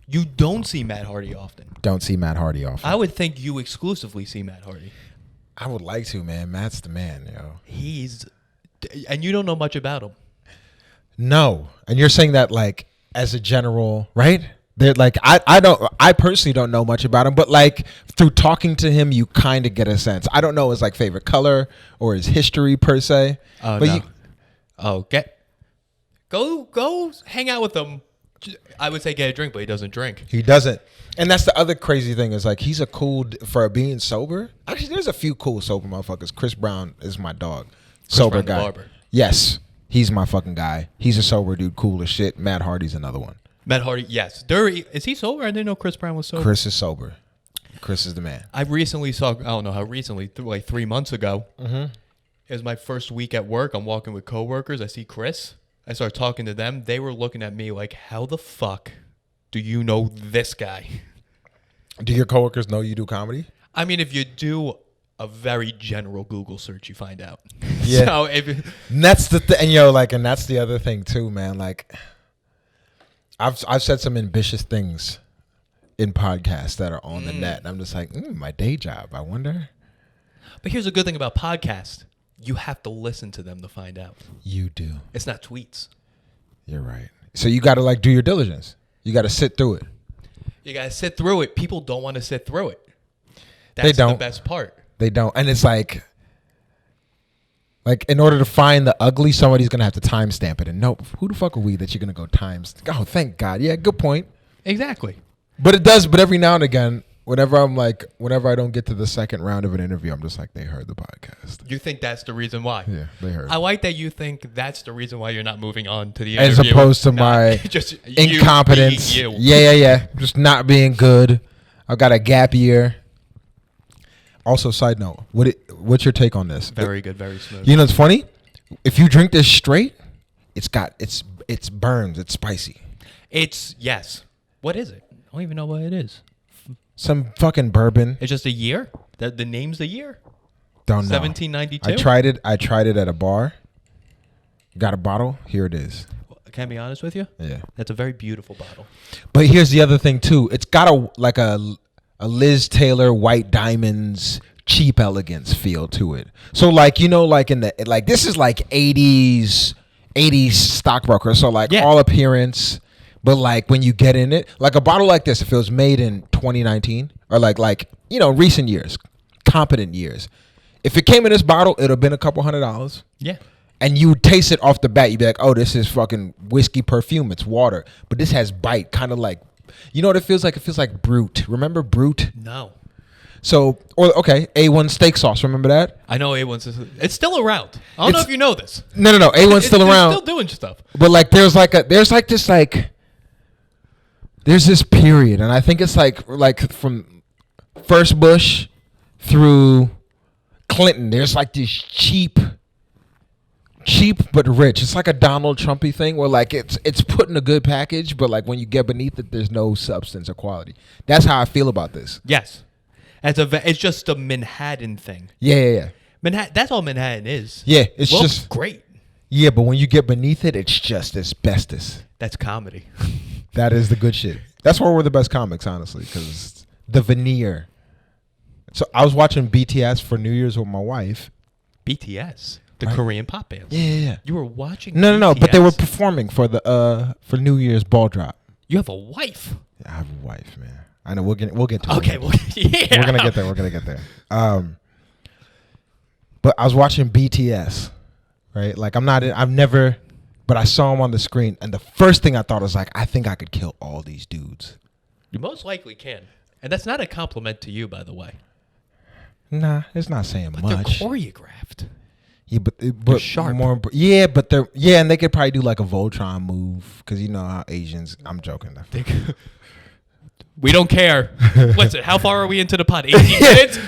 You don't see Matt Hardy often. Don't see Matt Hardy often. I would think you exclusively see Matt Hardy. I would like to, man. Matt's the man, yo. And you don't know much about him. No. And you're saying that like as a general, right? They're like I personally don't know much about him, but like through talking to him, you kind of get a sense. I don't know his like favorite color or his history per se. Oh, but no. Go hang out with him. I would say get a drink, but he doesn't drink. He doesn't. And that's the other crazy thing is like he's a cool for being sober. Actually, there's a few cool sober motherfuckers. Chris Brown is my dog. Sober guy. Barber. Yes. He's my fucking guy. He's a sober dude, cool as shit. Matt Hardy's another one. Matt Hardy, yes. Is he sober? I didn't know Chris Brown was sober. Chris is sober. Chris is the man. I recently saw, I don't know how recently, like 3 months ago. Mm-hmm. It was my first week at work. I'm walking with coworkers. I see Chris. I start talking to them. They were looking at me like, how the fuck do you know this guy? Do your coworkers know you do comedy? I mean, if you do a very general Google search, you find out. Yeah. So and that's the thing, and that's the other thing too, man. Like, I've said some ambitious things in podcasts that are on the net, and I'm just like, my day job. I wonder. But here's a good thing about podcasts: you have to listen to them to find out. You do. It's not tweets. You're right. So you got to like do your diligence. You got to sit through it. You got to sit through it. People don't want to sit through it. They don't. The best part. They don't. And it's like in order to find the ugly, somebody's going to have to timestamp it. And no, who the fuck are we that you're going to go Oh, thank God. Yeah, good point. Exactly. But it does. But every now and again, whenever I don't get to the second round of an interview, I'm just like, they heard the podcast. You think that's the reason why? Yeah, they heard. I like that you think that's the reason why you're not moving on to the interview. As opposed to my just incompetence. You. Yeah. Just not being good. I've got a gap year. Also, side note, what's your take on this? Very good, very smooth. You know, it's funny. If you drink this straight, it's burns. It's spicy. Yes. What is it? I don't even know what it is. Some fucking bourbon. It's just a year. The name's the year. Don't know. 1792. I tried it at a bar. Got a bottle. Here it is. Can I be honest with you? Yeah. That's a very beautiful bottle. But here's the other thing too. It's got a Liz Taylor White Diamonds cheap elegance feel to it. So like, in the this is like 80s stockbroker. So like all appearance, but like when you get in it, like a bottle like this, if it was made in 2019 or like recent years, competent years, if it came in this bottle, it'd have been a couple $100. Yeah. And you would taste it off the bat. You'd be like, oh, this is fucking whiskey perfume. It's water. But this has bite, kind of like, you know what it feels like? It feels like Brute. Remember Brute? No. So, A1 steak sauce. Remember that? I know A1's. It's still around. I don't know if you know this. No. A1's still around. Still doing stuff. But like, there's this period, and I think it's like from first Bush through Clinton. There's like this cheap but rich. It's like a Donald Trumpy thing where like it's put in a good package, but like when you get beneath it, there's no substance or quality. That's how I feel about this. Yes. It's just a Manhattan thing. Yeah. Manhattan. That's all Manhattan is. Yeah, it's just great. Yeah, but when you get beneath it, it's just asbestos. That's comedy. That is the good shit. That's why we're the best comics, honestly, because the veneer. So I was watching BTS for New Year's with my wife. BTS, the Korean pop band. Yeah. You were watching. No, BTS? but they were performing for for New Year's ball drop. You have a wife. Yeah, I have a wife, man. I know we'll get to it. Okay, yeah. We're gonna get there. But I was watching BTS, right? Like I've never, but I saw him on the screen, and the first thing I thought was like, I think I could kill all these dudes. You most likely can, and that's not a compliment to you, by the way. Nah, it's not saying but much. They're choreographed. Yeah, but they're sharp. And they could probably do like a Voltron move because you know how Asians. I'm joking. We don't care. Listen, how far are we into the pod? 18 minutes?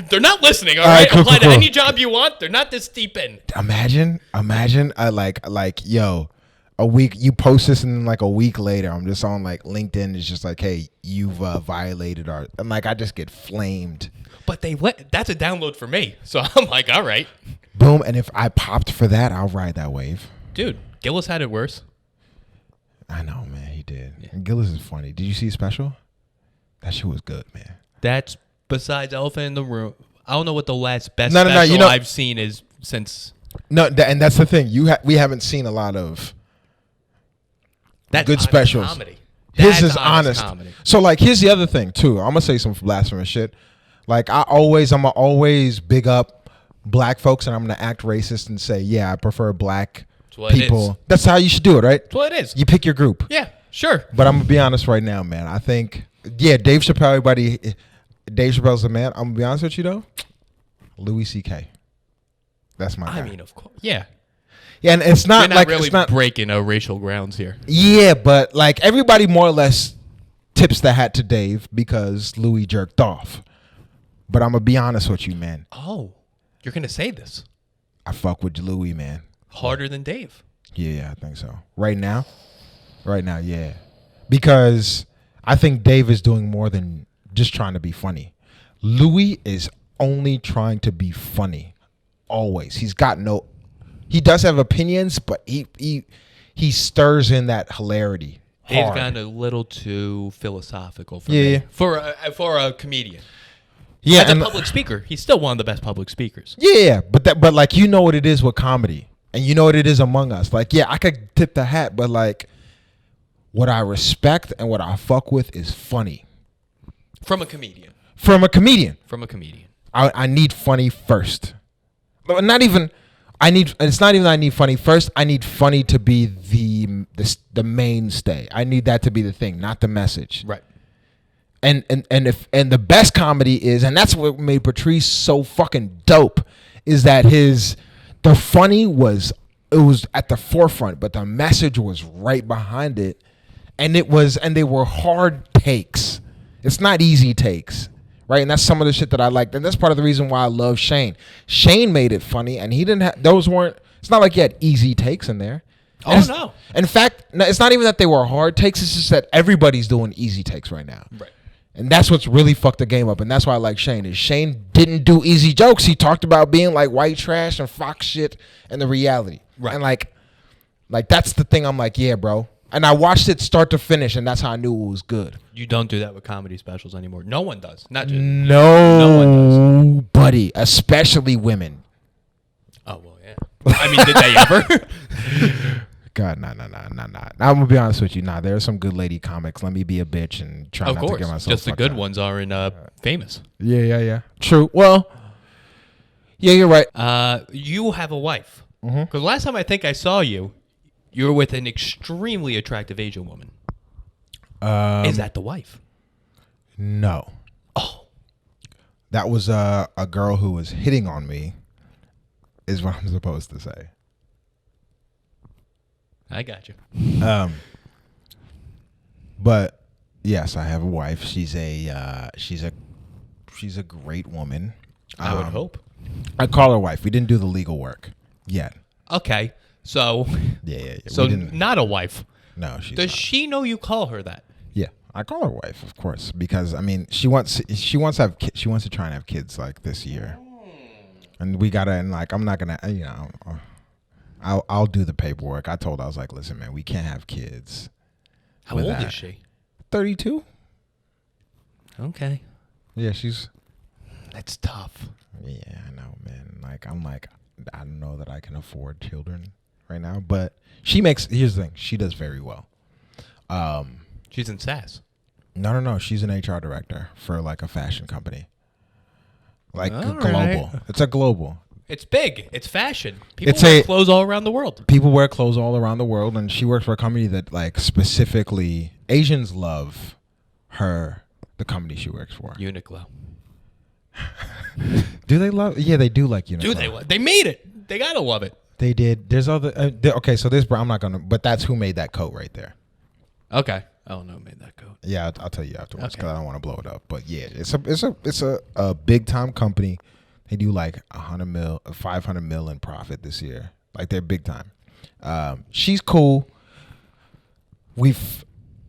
They're not listening, all right? Cool, Apply cool. to any job you want. They're not this deep in. Imagine, yo, a week, you post this and then like a week later, I'm just on like LinkedIn. It's just like, hey, you've violated our, and like I just get flamed. But that's a download for me. So I'm like, all right. Boom. And if I popped for that, I'll ride that wave. Dude, Gillis had it worse. I know, man. He did. Yeah. And Gillis is funny. Did you see his special? That shit was good, man. That's besides Elephant in the Room. I don't know what the last best No, special you know, I've seen is since. No, and that's the thing. We haven't seen a lot of That's good honest specials. Comedy. His That's is honest. comedy. So like, here's the other thing too. I'm gonna say some blasphemous shit. Like I'm gonna always big up black folks, and I'm gonna act racist and say, yeah, I prefer black what it people. is. That's how you should do it, right? That's what it is. You pick your group. Yeah, sure. But I'm gonna be honest right now, man. I think, yeah, Dave Chappelle. Dave Chappelle's the man. I'm gonna be honest with you though. Louis C.K. That's my guy. I mean, of course. Yeah. Yeah, and it's not We're not like really it's not breaking racial grounds here. Yeah, but like everybody more or less tips the hat to Dave because Louis jerked off. But I'm gonna be honest with you, man. Oh, you're gonna say this I fuck with Louis, man. harder than Dave. Yeah, I think so. Right now, yeah. Because I think Dave is doing more than just trying to be funny. Louis is only trying to be funny. Always. He does have opinions, but he stirs in that hilarity. Dave's hard. gotten a little too philosophical for Yeah. me. For a comedian. Yeah, As a and public speaker, he's still one of the best public speakers. yeah, but like you know what it is with comedy, and you know what it is among us. Like, yeah, I could tip the hat, but like, what I respect and what I fuck with is funny From a comedian. from a comedian. I need funny first. But not even. It's not even I need funny first. I need funny to be the mainstay. I need that to be the thing, not the message. Right. And the best comedy is, and that's what made Patrice so fucking dope, is that the funny was at the forefront, but the message was right behind it, and they were hard takes. It's not easy takes, right? And that's some of the shit that I liked, and that's part of the reason why I love Shane. Shane made it funny, and he didn't have those weren't. It's not like he had easy takes in there. Oh, no. In fact, it's not even that they were hard takes. It's just that everybody's doing easy takes right now. Right. And that's what's really fucked the game up. And that's why I like Shane. Is Shane didn't do easy jokes. He talked about being like white trash and Fox shit and the reality. Right. And like that's the thing. I'm like, yeah, bro. And I watched it start to finish, and that's how I knew it was good. You don't do that with comedy specials anymore. No one does. Not just no one does. Nobody, especially women. Oh well, yeah. I mean, did they ever? God, nah. I'm gonna be honest with you. Nah, there are some good lady comics. Let me be a bitch and try Of not to course, get myself. just the fucked good up. ones are in famous. Yeah. True. Well, yeah, you're right. You have a wife. Mm-hmm. Because last time I think I saw you, you were with an extremely attractive Asian woman. Is that the wife? No. Oh. That was a girl who was hitting on me, is what I'm supposed to say. I got you. But yes, I have a wife. She's a great woman. I would hope. I call her wife. We didn't do the legal work yet. Okay. So. Yeah. So we didn't, not a wife. no, she's Does not. she know you call her that? Yeah, I call her wife, of course, because I mean, she wants to try and have kids like this year, and we gotta, and like I'm not gonna, I'll do the paperwork. I told her, I was like, listen, man, we can't have kids. How old is she? 32. Okay. Yeah, she's. That's tough. Yeah, I know, man. Like I'm like, I don't know that I can afford children right now, but she makes. Here's the thing, she does very well. She's in SAS. No. She's an HR director for like a fashion company. Like All global. right. It's a global. It's big. It's fashion. People It's wear a- clothes all around the world. People wear clothes all around the world, and she works for a company that like specifically Asians love her. The company she works for. Uniqlo. Do they love? Yeah, they do like Uniqlo. Do they? They made it. They gotta love it. They did. There's other. Okay, so this. I'm not gonna. But that's who made that coat right there. Okay. Oh no, made that coat. Yeah, I'll tell you afterwards because Okay. I don't want to blow it up. But yeah, it's a big time company. They do like 500 mil in profit this year. Like they're big time. She's cool.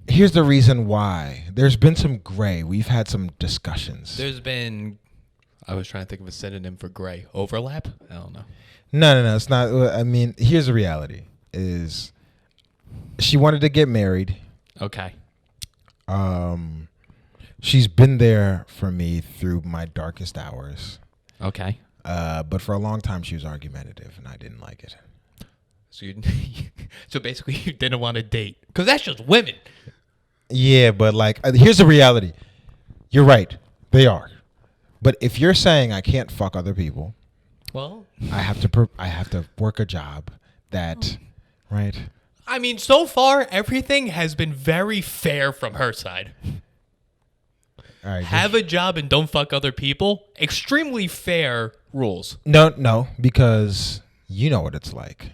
Here's the reason why. There's been some gray. We've had some discussions. There's been. I was trying to think of a synonym for gray. Overlap? I don't know. No. It's not. I mean, here's the reality: is She wanted to get married. Okay. She's been there for me through my darkest hours. Okay. But for a long time, she was argumentative, and I didn't like it. So so basically, you didn't want to date because that's just women. Yeah, but like, here's the reality. You're right. They are. But if you're saying I can't fuck other people, well, I have to work a job that, right? I mean, so far everything has been very fair from her side. All right, Have a job and don't fuck other people. Extremely fair rules. No, because you know what it's like.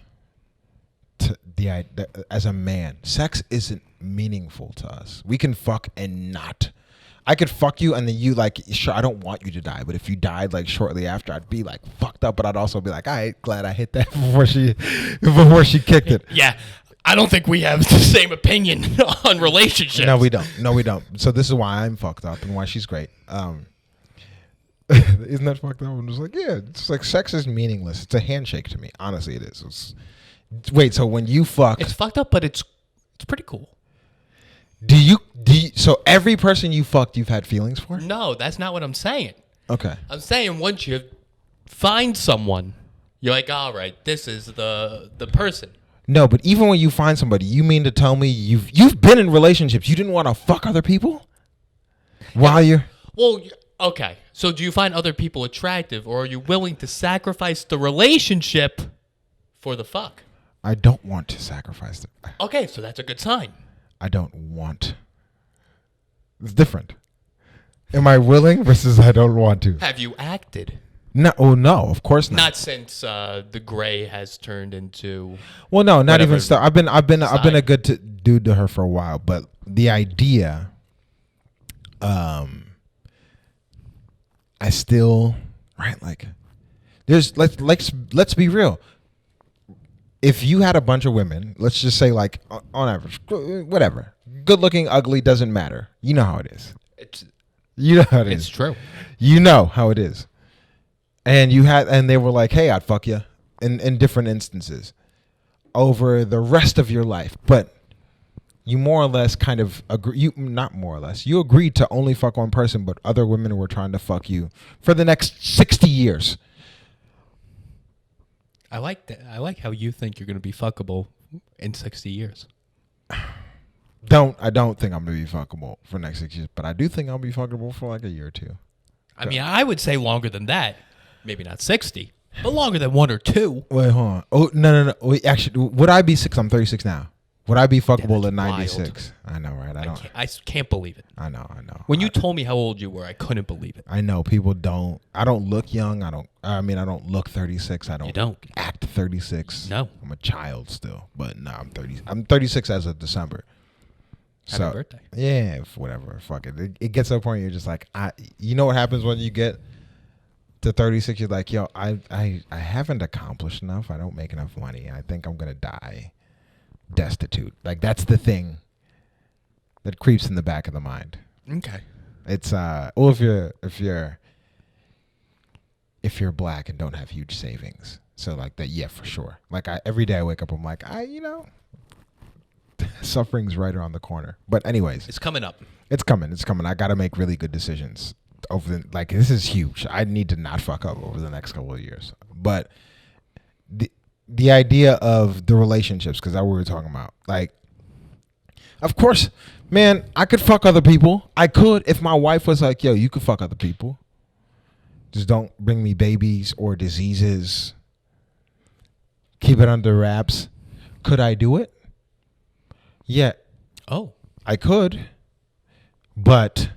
As a man, sex isn't meaningful to us. We can fuck and not. I could fuck you and then you like, sure, I don't want you to die, but if you died like shortly after, I'd be like fucked up, but I'd also be like, all right, glad I hit that before she kicked it. Yeah. I don't think we have the same opinion on relationships. No, we don't. So this is why I'm fucked up and why she's great. Isn't that fucked up? I'm just like, yeah, it's like sex is meaningless. It's a handshake to me. Honestly, it is. Wait, so when you fuck, it's fucked up, but it's pretty cool. Do you so every person you fucked you've had feelings for? No, that's not what I'm saying. Okay. I'm saying once you find someone, you're like, all right, this is the person. No, but even when you find somebody, you mean to tell me you've been in relationships, you didn't want to fuck other people? While you're Well, okay. So do you find other people attractive, or are you willing to sacrifice the relationship for the fuck? I don't want to sacrifice them. Okay, so that's a good sign. I don't want. It's different. Am I willing versus I don't want to? Have you acted? No, no, of course not. Not since the gray has turned into. Well, no, not even whatever so. I've been a side. good dude to her for a while, but the idea, I still right like. There's let's be real. If you had a bunch of women, let's just say like on average, whatever, good looking, ugly, doesn't matter. You know how it is. You know how it is. It's true. You know how it is. And they were like, hey, I'd fuck you in different instances over the rest of your life. But you more or less kind of agree, not more or less, you agreed to only fuck one person, but other women were trying to fuck you for the next 60 years. I like that. I like how you think you're going to be fuckable in 60 years. I don't think I'm going to be fuckable for the next 6 years, but I do think I'll be fuckable for like a year or two. I mean, I would say longer than that. Maybe not 60, but longer than 1 or 2. Wait, hold on. Oh, no. Wait, actually, would I be 6? I'm 36 now. Would I be fuckable at 96? Wild. I know, right? I can't believe it. I know. When you told me how old you were, I couldn't believe it. I know people don't. I don't look young. I don't look 36. I don't. You don't act 36. No, I'm a child still. But no, I'm 30. I'm 36 as of December. Happy birthday. Yeah, whatever. Fuck it. It gets to a point where you're just like, you know what happens when you get to 36? You're like, yo, I haven't accomplished enough. I don't make enough money. I think I'm gonna die destitute. Like that's the thing that creeps in the back of the mind. Okay. It's well, if you're black and don't have huge savings, so like that, yeah, for sure. Like every day I wake up, I'm like, suffering's right around the corner. But anyways, it's coming up. It's coming. I got to make really good decisions over this is huge. I need to not fuck up over the next couple of years. But the idea of the relationships, because that's what we were talking about. Like, of course, man, I could fuck other people. I could if my wife was like, yo, you could fuck other people. Just don't bring me babies or diseases. Keep it under wraps. Could I do it? Yeah. Oh. I could. But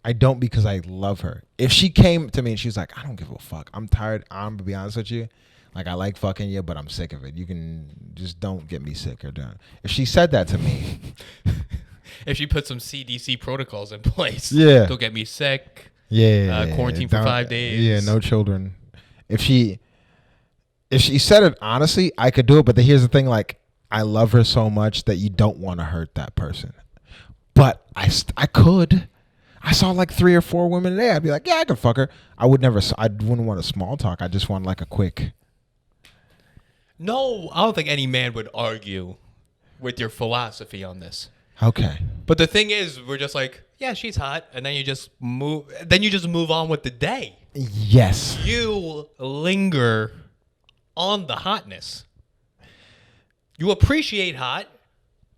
I don't because I love her. If she came to me and she was like, I don't give a fuck. I'm tired. I'm going to be honest with you. Like, I like fucking you, but I'm sick of it. You can just don't get me sick or done. If she said that to me. If she put some CDC protocols in place. Yeah. Don't get me sick. Yeah. Quarantine for 5 days. Yeah, no children. If she said it honestly, I could do it. But here's the thing. Like, I love her so much that you don't want to hurt that person. But I could. I saw like 3 or 4 women today. I'd be like, yeah, I could fuck her. I wouldn't want a small talk. I just want like a quick. No, I don't think any man would argue with your philosophy on this. Okay. But the thing is, we're just like, yeah, she's hot, and then you just move. Then you just move on with the day. Yes. You linger on the hotness. You appreciate hot.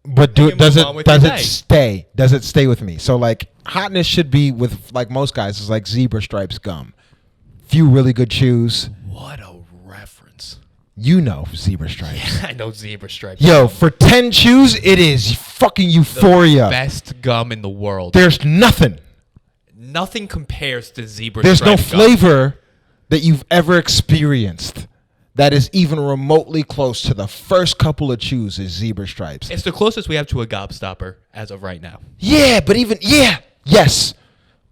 But you does move on with it your day. stay? Does it stay with me? So like hotness should be with like most guys is like zebra stripes gum. Few really good chews. What a reference. You know zebra stripes. Yeah, I know zebra stripes. Yo, for 10 chews, it is fucking euphoria. Best gum in the world. There's nothing. Nothing compares to zebra There's no stripe gum. flavor that you've ever experienced that is even remotely close to the first couple of chews is zebra stripes. It's the closest we have to a gobstopper as of right now. Yeah, but yes.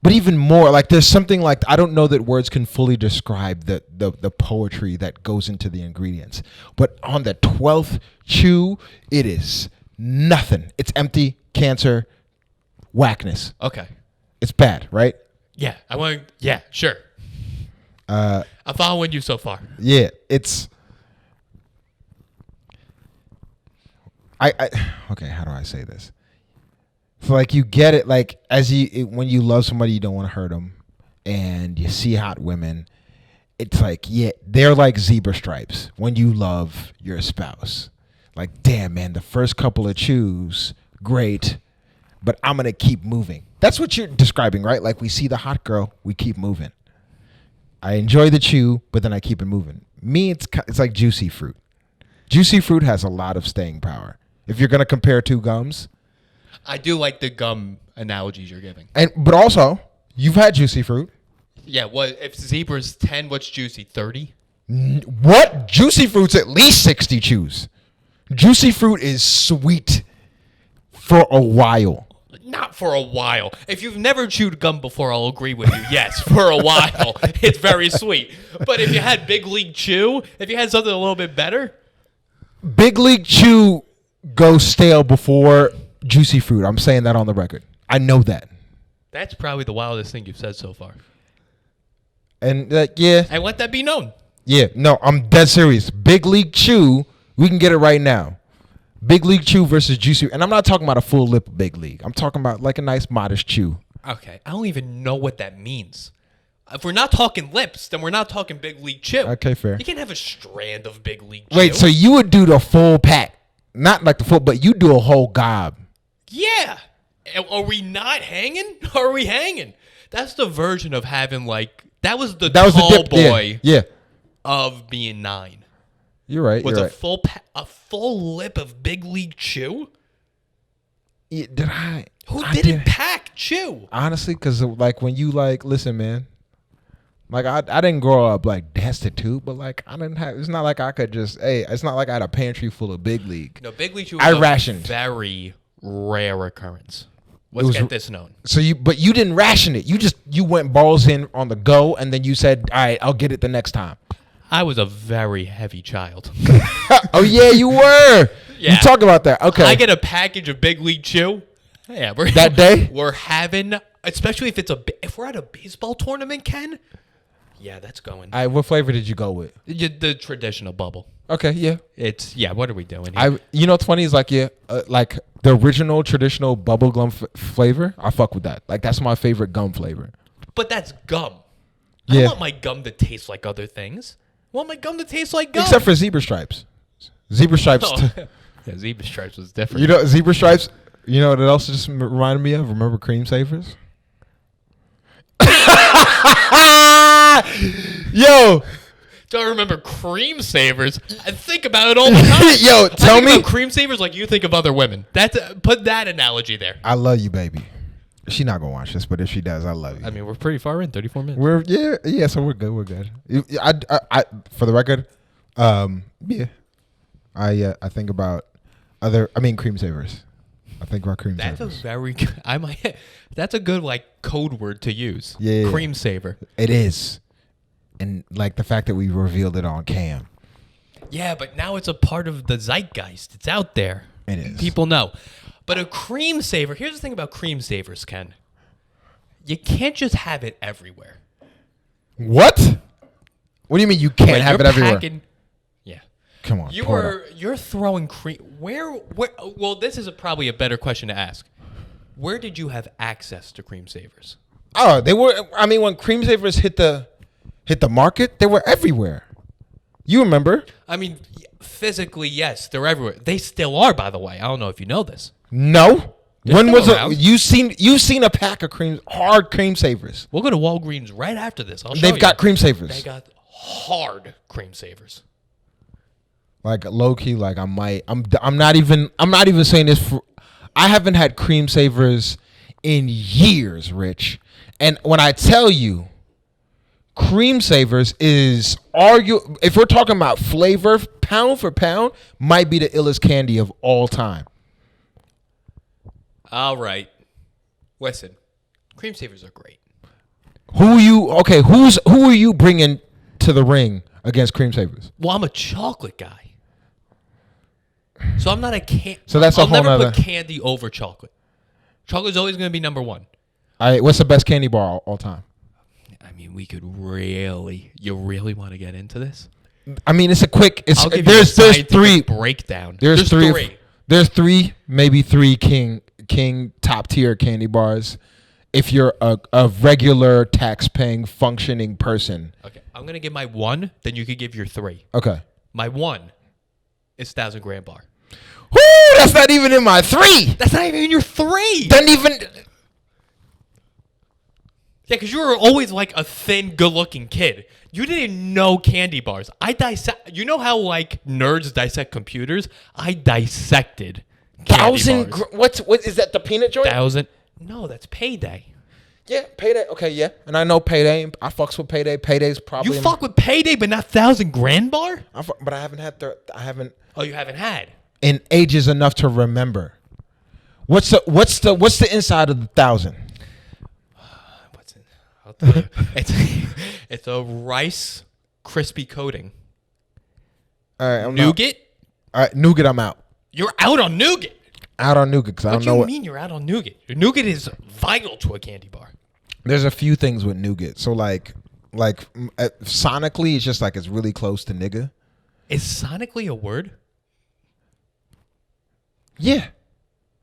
But even more, like there's something like, I don't know that words can fully describe the poetry that goes into the ingredients. But on the 12th chew, it is nothing. It's empty, cancer, whackness. Okay. It's bad, right? Yeah. Yeah, sure. I'm following you so far. Yeah, it's... Okay, how do I say this? So like you get it, like when you love somebody, you don't want to hurt them, and you see hot women, it's like, yeah, they're like zebra stripes when you love your spouse. Like, damn, man, the first couple of chews, great, but I'm gonna keep moving. That's what you're describing, right? Like we see the hot girl, we keep moving. I enjoy the chew, but then I keep it moving. Me, it's like juicy fruit. Juicy fruit has a lot of staying power. If you're gonna compare two gums. I do like the gum analogies you're giving. But also, you've had juicy fruit. Yeah, what if zebra's 10, what's juicy? 30? What? Juicy fruit's at least 60 chews. Juicy fruit is sweet for a while. Not for a while. If you've never chewed gum before, I'll agree with you. Yes, for a while. It's very sweet. But if you had Big League Chew, if you had something a little bit better. Big League Chew goes stale before juicy fruit. I'm saying that on the record. I know that. That's probably the wildest thing you've said so far. And yeah. And let that be known. Yeah, no, I'm dead serious. Big League Chew, we can get it right now. Big League Chew versus juicy. And I'm not talking about a full lip Big League. I'm talking about like a nice modest chew. Okay, I don't even know what that means. If we're not talking lips, then we're not talking Big League Chew. Okay, fair. You can't have a strand of Big League Chew. Wait, so you would do the full pack. Not like the full, but you do a whole gob. Yeah. Are we not hanging? Are we hanging? That's the version of having like, that was the tall boy yeah. of being 9. You're right. Was you're a full lip of Big League Chew? Yeah, did I? Who I didn't pack chew? Honestly, because like when you like, listen, man. Like I didn't grow up like destitute, but like I didn't have. It's not like I could just. Hey, it's not like I had a pantry full of Big League. No, Big League Chew I was rationed. a very rare occurrence. Let's get this known. So but you didn't ration it. You went balls in on the go, and then you said, "All right, I'll get it the next time." I was a very heavy child. Oh yeah, you were. Yeah. You talk about that. Okay. I get a package of Big League Chew. Yeah, that day we're having, especially if we're at a baseball tournament, Ken. Yeah, that's going. All right, what flavor did you go with? The traditional bubble. Okay, yeah. What are we doing here? You know what's funny is like like the original traditional bubblegum flavor. I fuck with that. Like that's my favorite gum flavor. But that's gum. I Yeah. don't want my gum to taste like other things. I want my gum to taste like gum. Except for zebra stripes. Zebra stripes. Yeah, zebra stripes was different. You know, zebra stripes. You know what it also just reminded me of? Remember cream savers? Yo. Don't remember cream savers. I think about it all the time. Yo, tell me. About cream savers like you think of other women. Put that analogy there. I love you, baby. She's not gonna watch this, but if she does, I love you. I mean, we're pretty far in, 34 minutes. Yeah. So we're good. We're good. I for the record, yeah. I think about cream savers. I think about cream That's savers. a very good. That's a good like code word to use. Yeah. Cream saver. It is, and like the fact that we revealed it on cam. Yeah, but now it's a part of the zeitgeist. It's out there. It is. People know. But a cream saver, here's the thing about cream savers, Ken. You can't just have it everywhere. What? What do you mean you can't have You're it everywhere? Yeah. Come on. You're throwing cream. Where? Well, this is probably a better question to ask. Where did you have access to cream savers? Oh, they were. I mean, when cream savers hit the market, they were everywhere. You remember? I mean, physically, yes, they're everywhere. They still are, by the way. I don't know if you know this. No. They're When was around. it? You seen a pack of hard cream savers? We'll go to Walgreens right after this. I'll show They've you. got cream savers. They got hard cream savers. Like low key, like I'm not even saying this for. I haven't had cream savers in years, Rich. And when I tell you, cream savers is if we're talking about flavor, pound for pound, might be the illest candy of all time. All right. Listen, cream savers are great. Who are you bringing to the ring against cream savers? Well, I'm a chocolate guy. So I'm not a candy. So that's a whole I'll never nother. put candy over chocolate. Chocolate's always going to be number one. All right, what's the best candy bar all time? I mean, we could really. You really want to get into this? I mean, it's a quick. I'll give you a There's scientific three. breakdown. There's three. three. There's three, maybe three king top tier candy bars. If you're a regular tax paying functioning person. Okay, I'm gonna give my one. Then you could give your three. Okay. My one is 1,000-gram bar. Woo! That's not even in my three. That's not even in your three. Doesn't even. Yeah, because you were always like a thin, good-looking kid. You didn't know candy bars. I dissect. You know how like nerds dissect computers? I dissected candy bars. What is that? The peanut joint? 1,000. No, that's Payday. Yeah, Payday. Okay, yeah, and I know Payday. I fucks with Payday. Payday's probably. You fuck with Payday, but not 1,000-gram bar. But I haven't had. I haven't. Oh, you haven't had. In ages enough to remember. What's the inside of the 1,000? What's it? I'll tell you. It's a rice crispy coating. All right, I'm Nougat. All right, nougat. I'm out. You're out on nougat. Out on nougat because I What don't do know you what. mean you're out on nougat? Nougat is vital to a candy bar. There's a few things with nougat. So like sonically, it's just like it's really close to nigga. Is sonically a word? Yeah,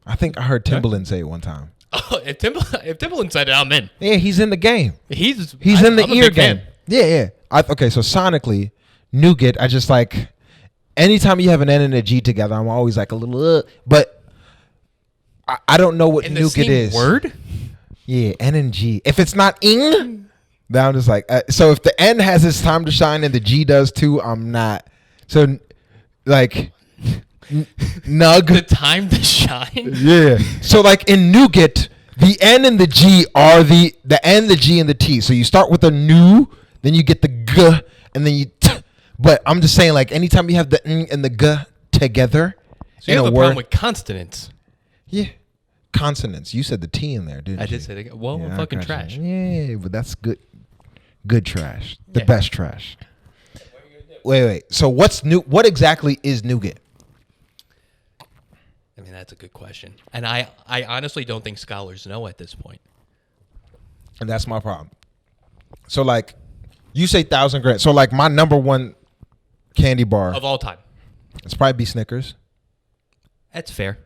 I think I heard Timbaland say it one time. Oh, if Timbaland said it, I'm in. Yeah, he's in the game. He's in the I'm a ear big game. fan. Yeah. Okay, so sonically, nougat. I just like anytime you have an N and a G together, I'm always like a little. But I don't know what In the nougat same is. word? Yeah, N and G. If it's not ing, then I'm just like. So if the N has its time to shine and the G does too, I'm not. So like. Nug. The time to shine? Yeah. So like in nougat, the N and the G are the N, the G, and the T. So you start with a new, then you get the G, and then you T. But I'm just saying, like, anytime you have the N and the G together So you in have a a word. problem with consonants. Yeah. Consonants. You said the T in there, didn't you? I did say that. Well, Yeah, I'm I fucking got trash. you. Yeah, but that's good. Good trash. The Yeah. best trash. Wait. So what's new? What exactly is nougat? I mean, that's a good question. And I honestly don't think scholars know at this point. And that's my problem. So like, you say 1,000 grams. So like my number one candy bar, Of all time. it's probably be Snickers. That's fair.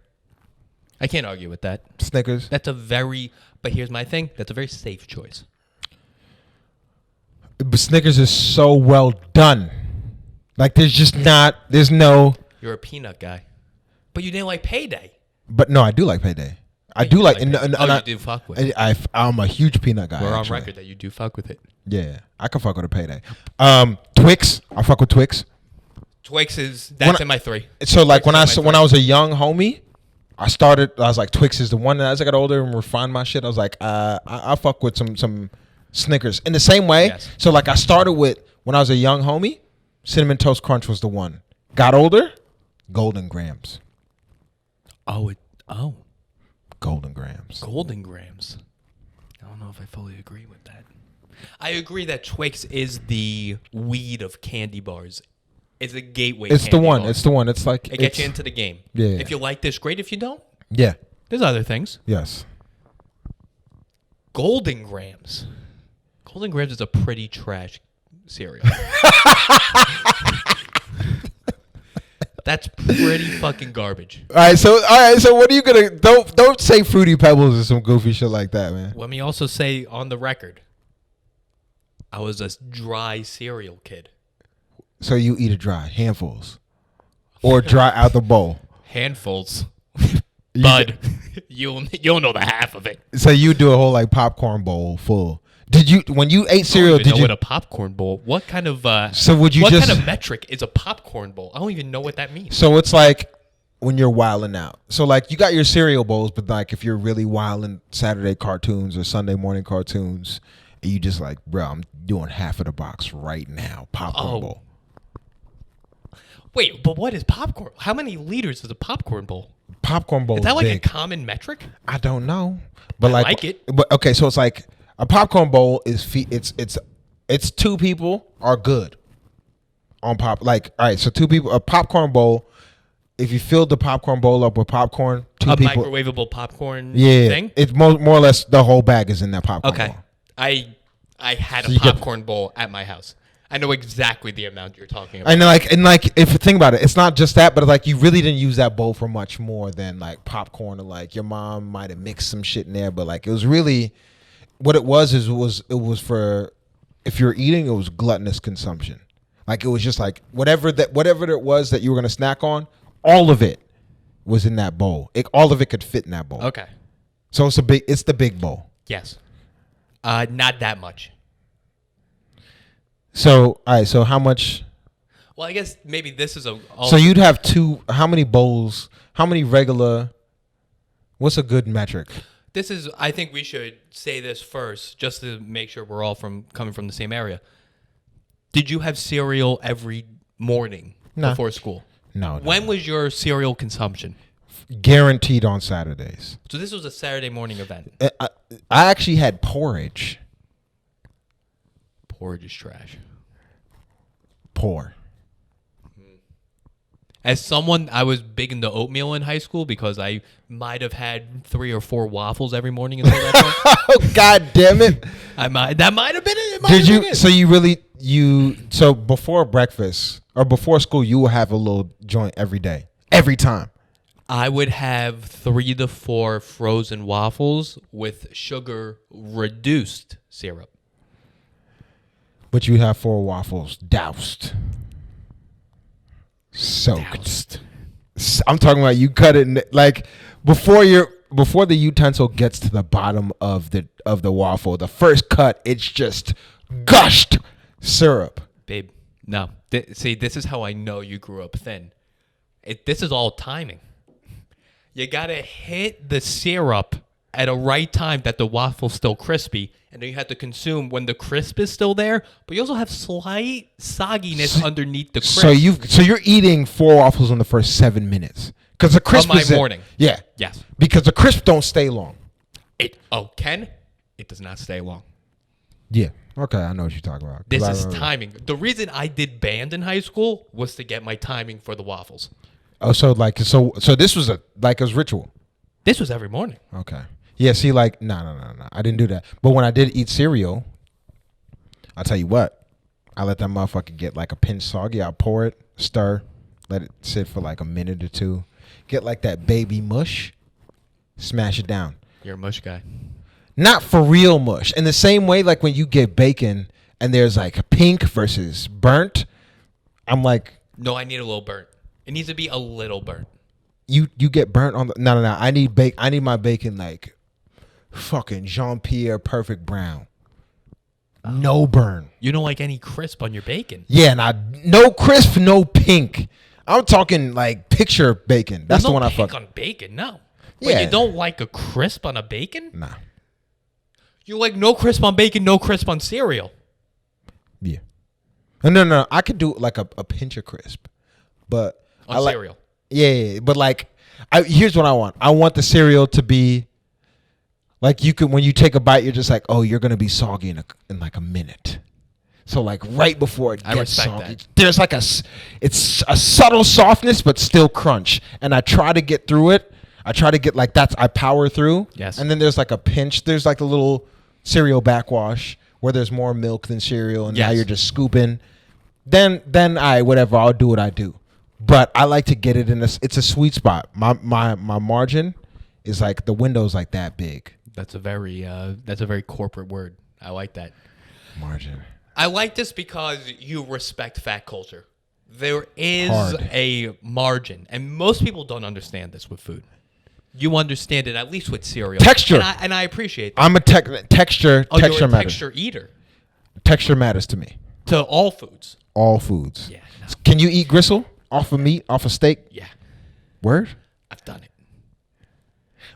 I can't argue with that. Snickers. But here's my thing. That's a very safe choice. But Snickers is so well done. Like there's no. You're a peanut guy. But you didn't like Payday. But no, I do like Payday. I You do like. Payday. And You I, do fuck with it. I'm a huge peanut guy. We're actually. on record that you do fuck with it. Yeah, I can fuck with a Payday. Twix. I fuck with Twix. Twix that's in my three. So like Twix is in my when I three. was a young homie, I was like Twix is the one. And as I got older and refined my shit, I was like I fuck with some Snickers in the same way. Yes. So like I started with when I was a young homie, Cinnamon Toast Crunch was the one. Got older, Golden Grams. Golden Grams. Golden Grams. I don't know if I fully agree with that. I agree that Twix is the weed of candy bars. It's a gateway. It's the candy one. bar. It's the one. It's like It gets you into the game. Yeah. If you like this, great. If you don't, Yeah. there's other things. Yes. Golden Grams. Golden Grams is a pretty trash cereal. That's pretty fucking garbage. All right, so what are you gonna? Don't say Fruity Pebbles or some goofy shit like that, man. Let me also say on the record, I was a dry cereal kid. So you eat it dry, handfuls, or dry out the bowl. Handfuls, bud. You'll know the half of it. So you do a whole like popcorn bowl full. Did you when you ate cereal? Did you know what a popcorn bowl? What kind of so would you what just kind of metric is a popcorn bowl? I don't even know what that means. So it's like when you're wilding out. So like you got your cereal bowls, but like if you're really wilding Saturday cartoons or Sunday morning cartoons, and you just like, bro, I'm doing half of the box right now. Popcorn bowl. Wait, but what is popcorn? How many liters is a popcorn bowl? Popcorn bowl is that like big. a common metric? I don't know, but I like it. But okay, so it's like a popcorn bowl is it's two people are good on pop. Like all right, so two people a popcorn bowl. If you filled the popcorn bowl up with popcorn, two people microwavable popcorn thing. It's more or less the whole bag is in that popcorn. Okay, bowl. I had a popcorn bowl at my house. I know exactly the amount you're talking about. And like if you think about it, it's not just that, but like you really didn't use that bowl for much more than like popcorn or like your mom might have mixed some shit in there, but like it was really what it was for if you're eating, it was gluttonous consumption. Like it was just like whatever it was that you were gonna snack on, all of it was in that bowl. All of it could fit in that bowl. Okay. So it's the big bowl. Yes. Not that much. So all right, so how much? Well, I guess maybe this is so you'd have how many bowls? How many regular? What's a good metric? I think we should say this first, just to make sure we're all coming from the same area. Did you have cereal every morning before school? No. When was your cereal consumption? Guaranteed on Saturdays. So this was a Saturday morning event. I actually had porridge. Porridge is trash. Poor. As someone, I was big into oatmeal in high school because I might have had 3 or 4 waffles every morning until that point. Oh, God damn it! That might have been it. Did you? So so before breakfast or before school, you will have a little joint every day, every time. I would have 3 to 4 frozen waffles with sugar reduced syrup. But you have 4 waffles doused. Soaked. I'm talking about you cut it like before the utensil gets to the bottom of the waffle. The first cut, it's just gushed syrup. Babe, no. See, this is how I know you grew up thin. This is all timing. You gotta hit the syrup at a right time that the waffle's still crispy, and then you have to consume when the crisp is still there, but you also have slight sogginess underneath the crisp. So you're eating 4 waffles in the first 7 minutes because the crisp of my morning. Yeah. Yes. Because the crisp don't stay long. Ken, it does not stay long. Yeah. Okay, I know what you're talking about. This is timing. The reason I did band in high school was to get my timing for the waffles. Oh, so this was it was ritual. This was every morning. Okay. Yeah, see, like, no. I didn't do that. But when I did eat cereal, I'll tell you what. I let that motherfucker get like a pinch soggy. I'll pour it, stir, let it sit for like a minute or 2. Get like that baby mush, smash it down. You're a mush guy. Not for real mush. In the same way, like when you get bacon and there's like pink versus burnt, I'm like... No, I need a little burnt. It needs to be a little burnt. You get burnt on the... No. I need my bacon like... Fucking Jean-Pierre perfect brown. No burn. You don't like any crisp on your bacon? Yeah, no crisp, no pink. I'm talking like picture bacon. That's the one I fuck on bacon, no. Yeah. But you don't like a crisp on a bacon? Nah. You like no crisp on bacon, no crisp on cereal? Yeah. No. I could do like a pinch of crisp. But on cereal? Yeah. But like, here's what I want. I want the cereal to be... Like you could, when you take a bite, you're just like, oh, you're gonna be soggy in like a minute. So like right before it gets soggy, there's like it's a subtle softness but still crunch. And I try to get through it. I power through. Yes. And then there's like a pinch. There's like a little cereal backwash where there's more milk than cereal, and now you're just scooping. Then whatever, I'll do what I do. but I like to get it in it's a sweet spot. My margin is like the window's like that big. That's a very corporate word. I like that. Margin. I like this because you respect fat culture. There is Hard. a margin, and most people don't understand this with food. You understand it at least with cereal. Texture. And I appreciate that. I'm a texture. Oh, texture you're a matters. texture eater. Texture matters to me. To all foods. All foods. Yeah. No. Can you eat gristle off of meat, off of steak? Yeah. Word? I've done it.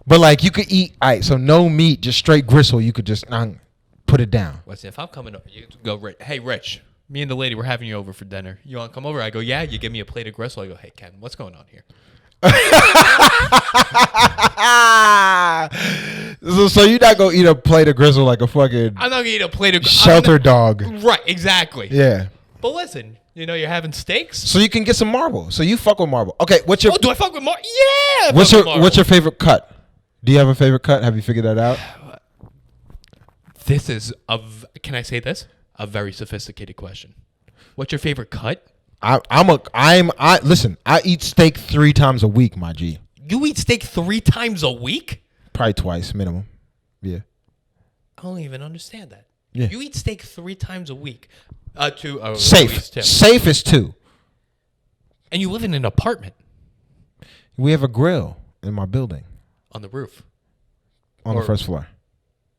But like you could eat, all right, so no meat, just straight gristle. You could just put it down. Listen, if I'm coming over, you go, Rich. Hey, Rich, me and the lady, we're having you over for dinner. You want to come over? I go, yeah. You give me a plate of gristle. I go, hey, Ken, what's going on here? So you're not gonna eat a plate of gristle like a fucking I'm not going to eat a plate of shelter dog. Right, exactly. Yeah. But listen, you're having steaks. So you can get some marble. So you fuck with marble. Okay, what's your Do I fuck with Mark? Yeah. what's your favorite cut? Do you have a favorite cut? Have you figured that out? This is can I say this? A very sophisticated question. What's your favorite cut? Listen, I eat steak 3 times a week, my G. You eat steak 3 times a week? Probably twice minimum. Yeah. I don't even understand that. Yeah. You eat steak 3 times a week. Two. At Safe. least 2. Safe is 2. And you live in an apartment We have a grill in my building on the roof. on the first floor.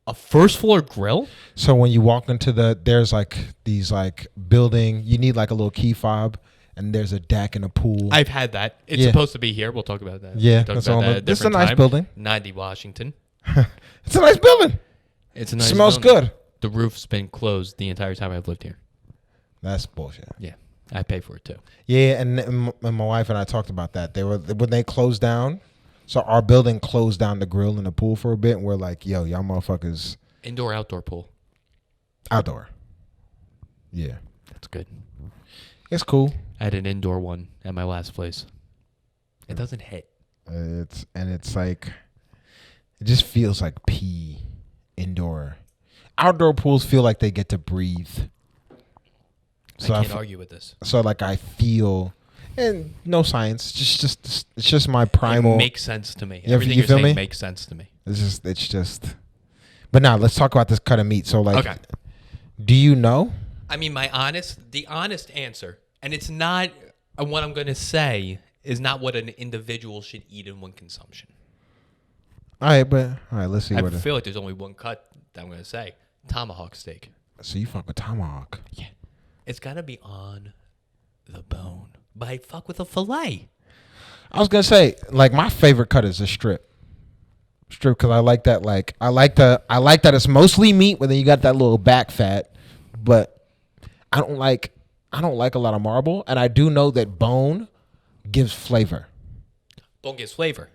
A first floor grill? So when you walk into there's like these like building, you need like a little key fob, and there's a deck and a pool. I've had that. It's Yeah. supposed to be here. We'll talk about that. Yeah, We'll talk that's about all. that at This is a different nice time. building. 90 Washington. It's a nice building. It's a nice Smells building. good. The roof's been closed the entire time I've lived here. That's bullshit. Yeah. I pay for it too. Yeah, and my wife and I talked about that. When they closed down. So our building closed down the grill and the pool for a bit, and we're like, yo, y'all motherfuckers. Indoor, outdoor pool. Outdoor. Yeah. That's good. It's cool. I had an indoor one at my last place. It doesn't hit. It's like, it just feels like pee indoor. Outdoor pools feel like they get to breathe. So I can't argue with this. So like I feel, and no science, it's just my primal. It makes sense to me. You Everything feel you're saying me? makes sense to me. It's just. But now let's talk about this cut of meat. So like, Okay. Do you know? I mean, the honest answer, and it's not what I'm going to say is not what an individual should eat in one consumption. All right, let's see. I feel like there's only one cut that I'm going to say. Tomahawk steak. So you fuck with tomahawk. Yeah. It's got to be on the bone. But I fuck with a fillet. I was gonna say, like, my favorite cut is a strip. Because I like that. Like, I like that it's mostly meat, but then you got that little back fat. But I don't like a lot of marble, and I do know that bone gives flavor. Bone gives flavor.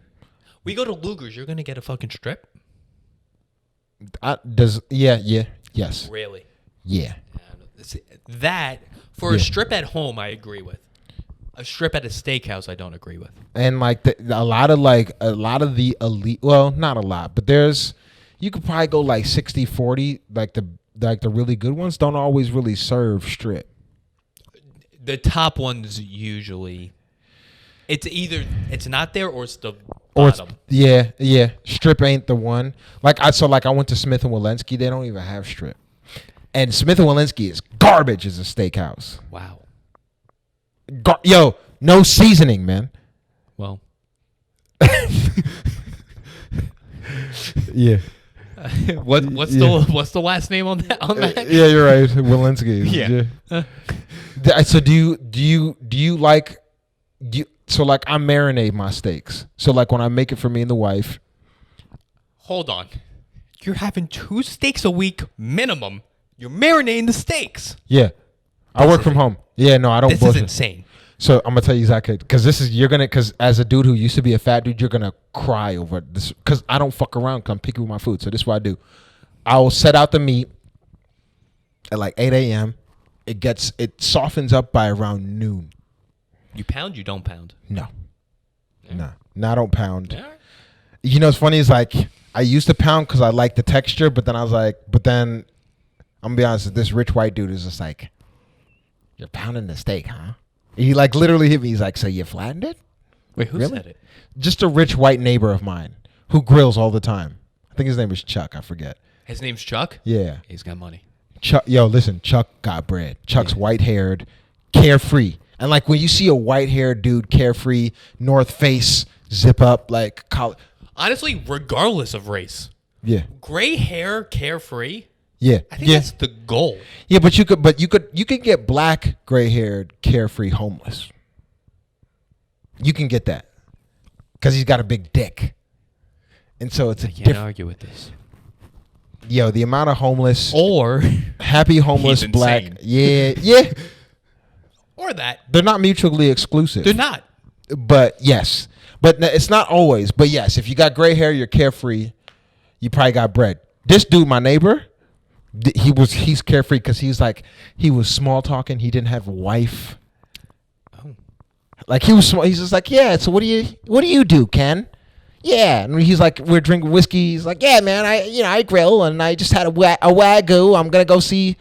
We go to Luger's, you're gonna get a fucking strip. Yes. Really? Yeah. That for a strip at home, I agree with. A strip at a steakhouse, I don't agree with. And like a lot of the elite, well, not a lot, but you could probably go like 60-40. Like the really good ones don't always really serve strip. The top ones usually, it's not there or it's the Or bottom. yeah. Strip ain't the one. Like I went to Smith and Walensky. They don't even have strip. And Smith and Walensky is garbage as a steakhouse. Wow. Yo, no seasoning, man. Well. Yeah. What's the last name on that? Yeah, you're right. Walensky. Yeah. So do you like? So like I marinate my steaks. So like when I make it for me and the wife. Hold on. You're having 2 steaks a week minimum. You're marinating the steaks. Yeah. I work from home. Yeah, no, I don't This bullshit. is insane. So I'm gonna tell you exactly because as a dude who used to be a fat dude, you're gonna cry over this because I don't fuck around. Cause I'm picky with my food. So this is what I do. I will set out the meat at like 8 a.m. It softens up by around noon. You pound, you don't pound. No, Yeah. no, I don't pound. Yeah. You know what's funny is like I used to pound because I like the texture, but then I'm gonna be honest, this rich white dude is just like, you're pounding the steak, huh? He like literally hit me. He's like, "So you flattened it?" Wait, who Really? said it? Just a rich white neighbor of mine who grills all the time. I think his name is Chuck. I forget. His name's Chuck? Yeah. He's got money. Chuck, yo, listen, Chuck got bread. Chuck's white-haired, carefree. And like when you see a white-haired dude carefree, North Face, zip up, like Honestly, regardless of race. Yeah. Gray hair, carefree. Yeah. I think that's the goal. Yeah, but you could get black, gray-haired, carefree, homeless. You can get that. Because he's got a big dick. And so it's I can't argue with this. Yo, the amount of homeless or happy homeless he's black. insane. Yeah. Or that. They're not mutually exclusive. They're not. But yes. But it's not always. But yes, if you got gray hair, you're carefree. You probably got bread. This dude, my neighbor, he's carefree because he was small talking. He didn't have a wife. Oh. Like he was small. He's just like, yeah. So what do you do, Ken? Yeah, and he's like, we're drinking whiskey. He's like, yeah, man, I grill and I just had a wagyu. I'm gonna go see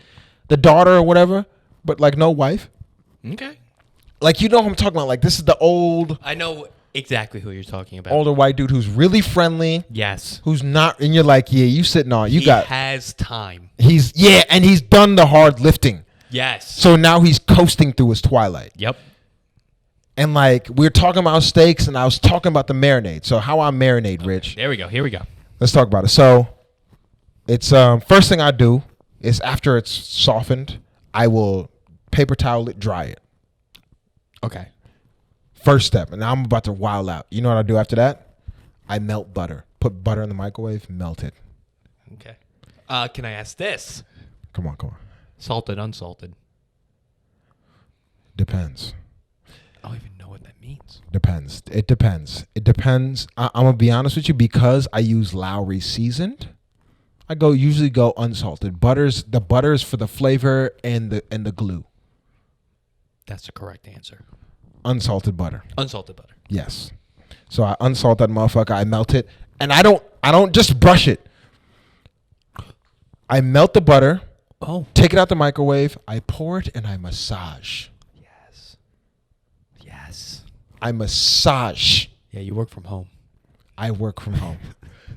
the daughter or whatever, but like no wife. Okay. Like you know what I'm talking about? Like this is the old. I know exactly who you're talking about. Older white dude who's really friendly. Yes. Who's not, and you're like, yeah, you sitting on. He has time. And he's done the hard lifting. Yes. So now he's coasting through his twilight. Yep. And like we were talking about steaks, and I was talking about the marinade. So how I marinade, Rich. There we go. Here we go. Let's talk about it. So it's first thing I do is after it's softened, I will paper towel it, dry it. Okay. First step, and now I'm about to wild out. You know what I do after that? I melt butter. Put butter in the microwave, melt it. Okay. Can I ask this? Come on. Salted, unsalted? Depends. I don't even know what that means. It depends. I'm gonna be honest with you, because I use Lowry seasoned. I usually go unsalted. The butter is for the flavor and the glue. That's the correct answer. Unsalted butter. Unsalted butter. Yes. So I unsalt that motherfucker. I melt it, and I don't just brush it. I melt the butter. Oh. Take it out the microwave. I pour it and I massage. Yes. I massage. Yeah, you work from home. I work from home.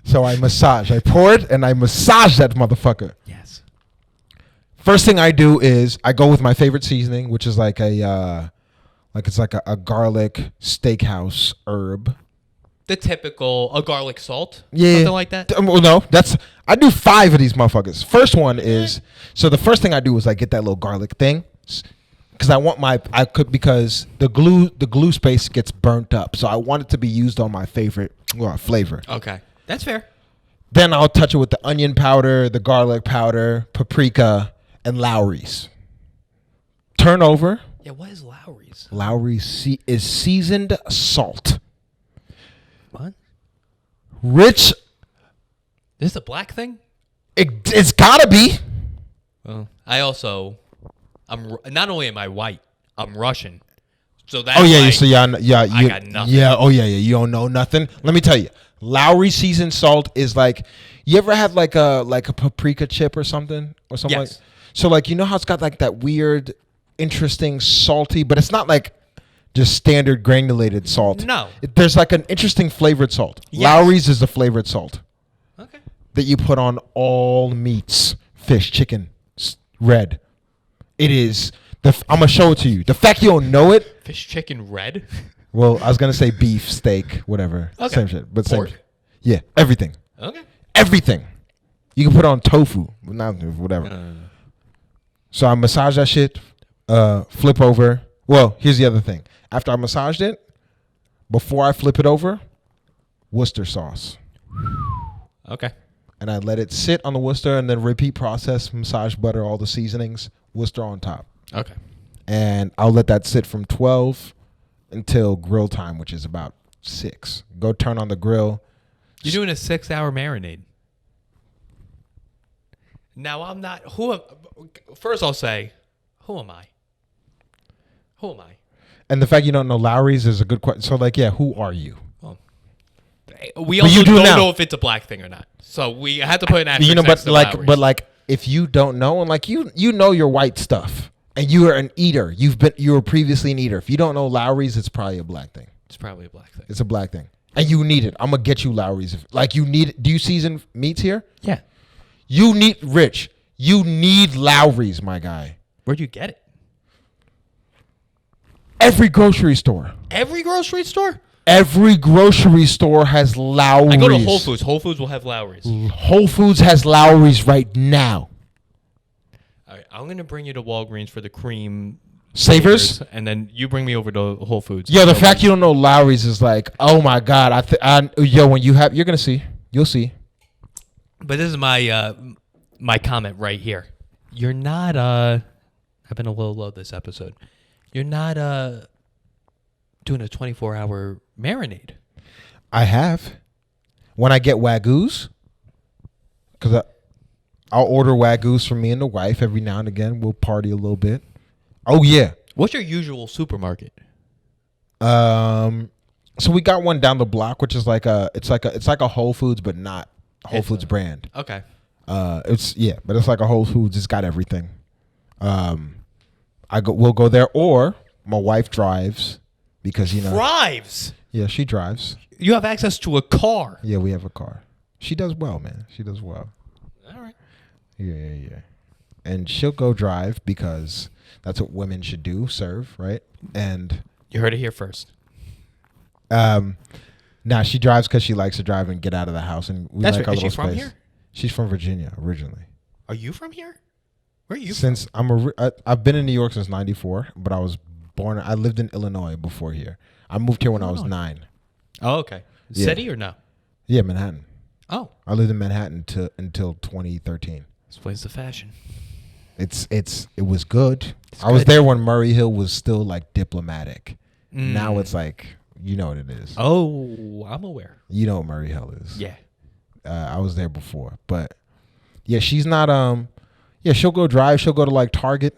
So I massage. I pour it and I massage that motherfucker. Yes. First thing I do is I go with my favorite seasoning, which is like a garlic steakhouse herb. The typical, a garlic salt? Yeah. Something like that? Well, no, I do 5 of these motherfuckers. First one is, so the first thing I do is I get that little garlic thing. Because because the glue space gets burnt up. So I want it to be used on my favorite flavor. Okay. That's fair. Then I'll touch it with the onion powder, the garlic powder, paprika, and Lowry's. Turn over. Yeah, what is Lowry's? Lowry's is seasoned salt. What? Rich. This is a black thing? It's gotta be. Well, I'm not only am I white, I'm Russian. So that's I got nothing. Yeah. You don't know nothing. Let me tell you, Lowry seasoned salt is like, you ever had like a paprika chip or something Yes. like. So like, you know how it's got like that weird, interesting salty, but it's not like just standard granulated salt. No. There's like an interesting flavored salt. Yes. Lowry's is the flavored salt. Okay. That you put on all meats, fish, chicken, red. It is. I'm going to show it to you. The fact you don't know it. Fish, chicken, red? Well, I was going to say beef, steak, whatever. Okay. Same shit. But Pork? same. Yeah, everything. Okay. Everything. You can put on tofu. Not whatever. So I massage that shit. Flip over. Well, here's the other thing. After I massaged it, before I flip it over, Worcester sauce. Okay. And I let it sit on the Worcester and then repeat process, massage butter, all the seasonings, Worcester on top. Okay. And I'll let that sit from 12 until grill time, which is about 6. Go turn on the grill. You're doing a 6-hour marinade. Now, I'm not... First, I'll say, who am I? Who am I? And the fact you don't know Lowry's is a good question. So, like, yeah, who are you? Well, we also don't know if it's a black thing or not. So we had to put an asterisk next to Lowry's. But like, if you don't know, and like you know your white stuff, And you are an eater. You were previously an eater. If you don't know Lowry's, it's probably a black thing. It's probably a black thing. It's a black thing. And you need it. I'm gonna get you Lowry's. Do you season meats here? Yeah. You need Lowry's, my guy. Where'd you get it? Every grocery store. Every grocery store? Every grocery store has Lowry's. I go to Whole Foods. Whole Foods will have Lowry's. Whole Foods has Lowry's right now. All right, I'm going to bring you to Walgreens for the cream Savers? And then you bring me over to Whole Foods. Yeah, the fact you don't know Lowry's is like, oh my God. When you're going to see. You'll see. But this is my comment right here. You're not, I've been a little low this episode. You're not doing a 24-hour marinade. I have. When I get Wagyus, because I'll order Wagyus for me and the wife every now and again. We'll party a little bit. Oh, yeah. What's your usual supermarket? So we got one down the block, which is like a Whole Foods, but not Whole Foods brand. Okay. But it's like a Whole Foods. It's got everything. We'll go there, or my wife drives because Drives. Yeah, she drives. You have access to a car. Yeah, we have a car. She does well, man. She does well. All right. Yeah. And she'll go drive because that's what women should do, serve, right? And you heard it here first. She drives because she likes to drive and get out of the house, and we That's like right. our Is she little from space. here? She's from Virginia originally. Are you from here? Where are you Since I've been in New York since '94, but I lived in Illinois before here. I moved here when I was 9. Oh, okay. Yeah. City or no? Yeah, Manhattan. Oh. I lived in Manhattan until 2013. Explains the fashion. It was good. I good. was there when Murray Hill was still like diplomatic. Now it's like, you know what it is. Oh, I'm aware. You know what Murray Hill is. Yeah. I was there before, but yeah, she's not. She'll go drive. She'll go to like Target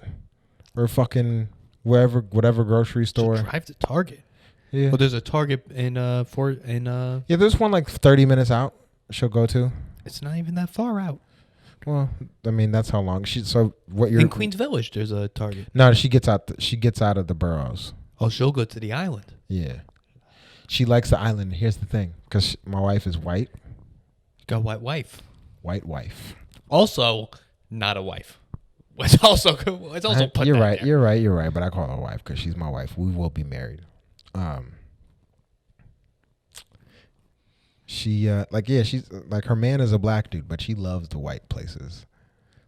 or fucking whatever grocery store. She'll drive to Target. Yeah. Well, there's a Target in Yeah, there's one like 30 minutes out. She'll go to. It's not even that far out. Well, I mean that's how long in Queens Village. There's a Target. No, she gets out. She gets out of the boroughs. Oh, she'll go to the island. Yeah, she likes the island. Here's the thing, because my wife is white. Got white wife. White wife. Also, not a wife. It's also put You're that right. there. You're right. But I call her a wife because she's my wife. We will be married. She's like her man is a black dude, but she loves the white places.